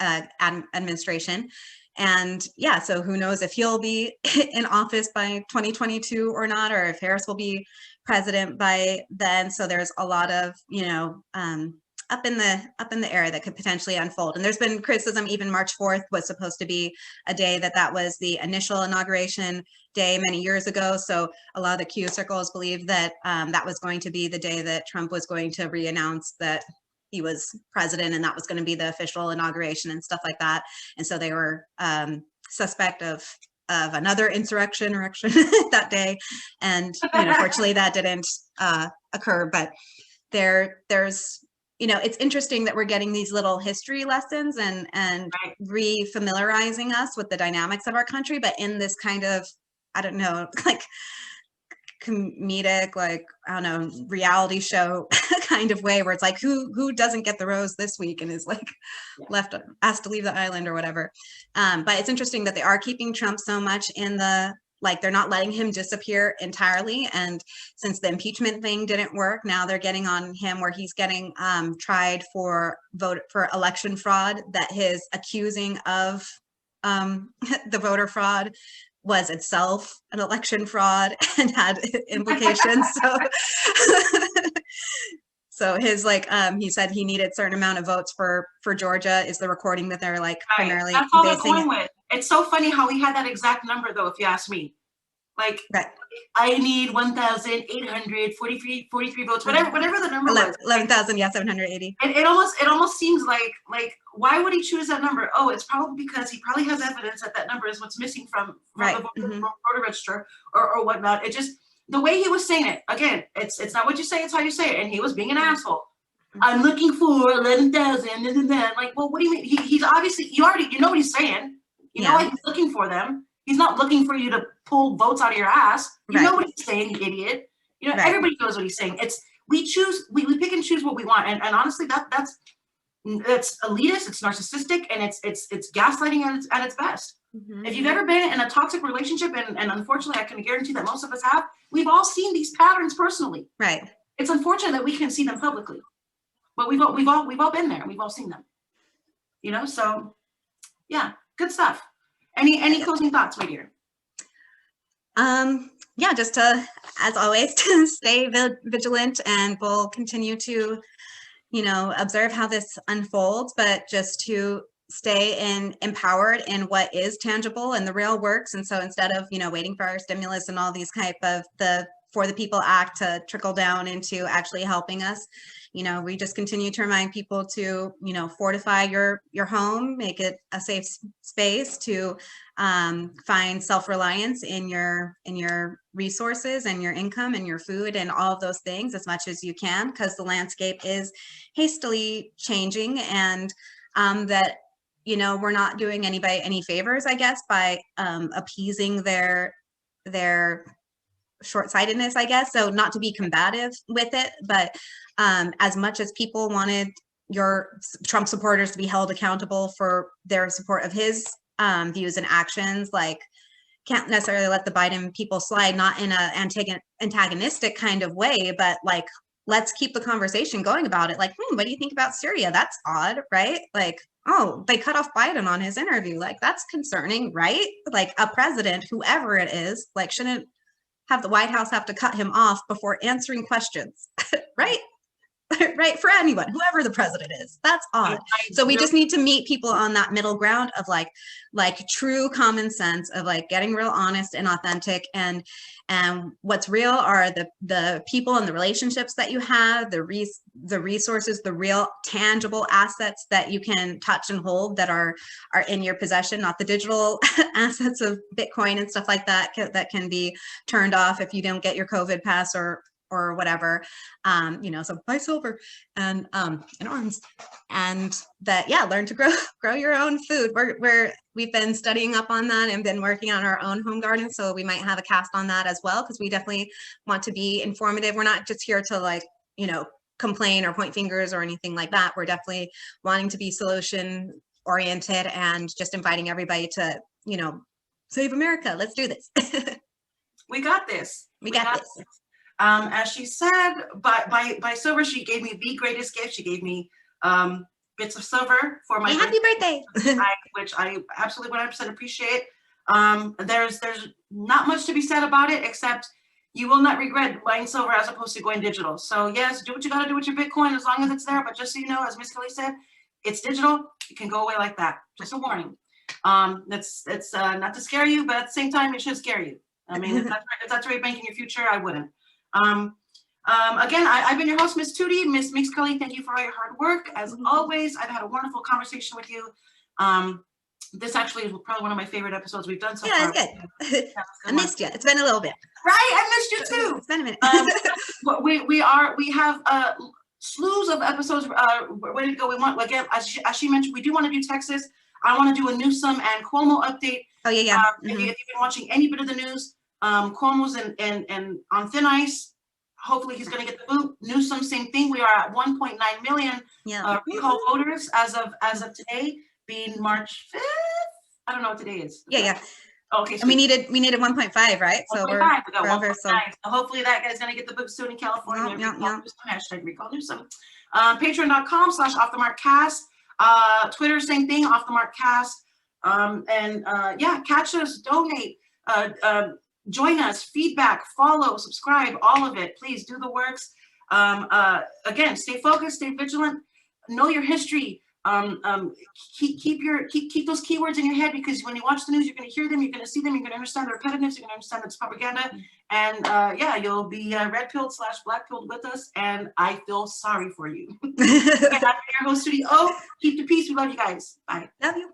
administration. And yeah, so who knows if he'll be in office by 2022 or not, or if Harris will be president by then. So there's a lot of, you know, up in the air that could potentially unfold. And there's been criticism. Even March 4th was supposed to be a day that was the initial inauguration day many years ago. So a lot of the Q circles believe that that was going to be the day that Trump was going to re-announce that he was president, and that was going to be the official inauguration and stuff like that. And so they were suspect of another insurrection that day. And, you know, fortunately that didn't occur. But there's, you know, it's interesting that we're getting these little history lessons and re-familiarizing us with the dynamics of our country, but in this kind of, I don't know, like comedic, like, I don't know, reality show kind of way, where it's like, who doesn't get the rose this week and is like asked to leave the island or whatever. But it's interesting that they are keeping Trump so much in the, like, they're not letting him disappear entirely. And since the impeachment thing didn't work, now they're getting on him, where he's getting tried for election fraud, that his accusing of the voter fraud was itself an election fraud and had implications. So his, like, he said he needed a certain amount of votes for Georgia, is the recording that they're like primarily
That's all they're
basing
going with. It's so funny how he had that exact number, though, if you ask me. Like, I need 1,843 votes, whatever the number was.
11,780.
It almost seems like why would he choose that number? Oh, it's probably because he probably has evidence that number is what's missing from the voter register or whatnot. It just, the way he was saying it, again, it's not what you say, it's how you say it. And he was being an asshole. I'm looking for 11,000. Like, well, what do you mean? He's obviously, you know what he's saying. You know why he's looking for them. He's not looking for you to pull votes out of your ass. You know what he's saying, you idiot. You know, everybody knows what he's saying. It's, we pick and choose what we want. And honestly, that's it's elitist, it's narcissistic, and it's gaslighting at its best.
Mm-hmm.
If you've ever been in a toxic relationship, and unfortunately I can guarantee that most of us have, we've all seen these patterns personally.
Right.
It's unfortunate that we can see them publicly, but we've all been there. We've all seen them. You know, so yeah, good stuff. Any closing thoughts, my dear?
Yeah, just to, as always, to stay vigilant, and we'll continue to, observe how this unfolds, but just to stay empowered in what is tangible and the real works. And so instead of, waiting for our stimulus and all these type of the For the People Act to trickle down into actually helping us, we just continue to remind people to, fortify your home, make it a safe space, to find self-reliance in your resources and your income and your food and all of those things as much as you can, because the landscape is hastily changing, and that, we're not doing anybody any favors, I guess, by appeasing their short-sightedness, I guess. So not to be combative with it, but as much as people wanted your Trump supporters to be held accountable for their support of his views and actions, like, can't necessarily let the Biden people slide, not in a antagonistic kind of way, but like, let's keep the conversation going about it. Like, what do you think about Syria? That's odd, right? Like, oh, they cut off Biden on his interview. Like, that's concerning, right? Like, a president, whoever it is, like, shouldn't have the White House have to cut him off before answering questions, right? Right, for anyone, whoever the president is. That's odd. So we just need to meet people on that middle ground of like true common sense, of like getting real honest and authentic, and what's real are the people and the relationships that you have, the resources, the real tangible assets that you can touch and hold that are in your possession, not the digital assets of Bitcoin and stuff like that that can be turned off if you don't get your COVID pass or whatever, so buy silver and arms, and that, learn to grow your own food. We've been studying up on that and been working on our own home garden, so we might have a cast on that as well, because we definitely want to be informative. We're not just here to complain or point fingers or anything like that. We're definitely wanting to be solution oriented and just inviting everybody to, save America. Let's do this.
We got this.
We got this.
As she said, by silver, she gave me the greatest gift. She gave me bits of silver for my
happy birthday,
which I absolutely 100% appreciate. There's not much to be said about it, except you will not regret buying silver as opposed to going digital. So yes, do what you got to do with your Bitcoin as long as it's there. But just so you know, as Miss Kelly said, it's digital. It can go away like that. Just a warning. It's not to scare you, but at the same time, it should scare you. I mean, if that's where you're banking your future, I wouldn't. Again, I've been your host, Miss Tootie. Miss Kelly, thank you for all your hard work. As always, I've had a wonderful conversation with you. This actually is probably one of my favorite episodes we've done so far.
Yeah, it's good. I missed you. It's been a little bit.
Right, I missed you too.
It's been a minute.
We have slews of episodes ready to go. We want, again, as she mentioned, we do want to do Texas. I want to do a Newsom and Cuomo update.
Oh yeah.
If you've been watching any bit of the news, Cuomo's and on thin ice. Hopefully he's going to get the boot. Newsom, same thing. We are at 1.9 million recall voters as of today, being March 5th. I don't know what today is.
Yeah.
Okay.
And we needed 1.5, right? So we're forever. So
hopefully that guy's going to get the boot soon in California.
Yeah.
Hashtag recall Newsom. Patreon.com/offthemarkcast. Twitter, same thing, offthemarkcast. Catch us, donate, join us, feedback, follow, subscribe, all of it. Please do the works. Again, stay focused, stay vigilant, know your history. Keep those keywords in your head, because when you watch the news, you're going to hear them, you're going to see them, you're going to understand the repetitiveness, you're going to understand it's propaganda, and you'll be red pilled / black pilled with us, and I feel sorry for you. And I'm your host, Studio O. Keep the peace. We love you guys. Bye.
Love you.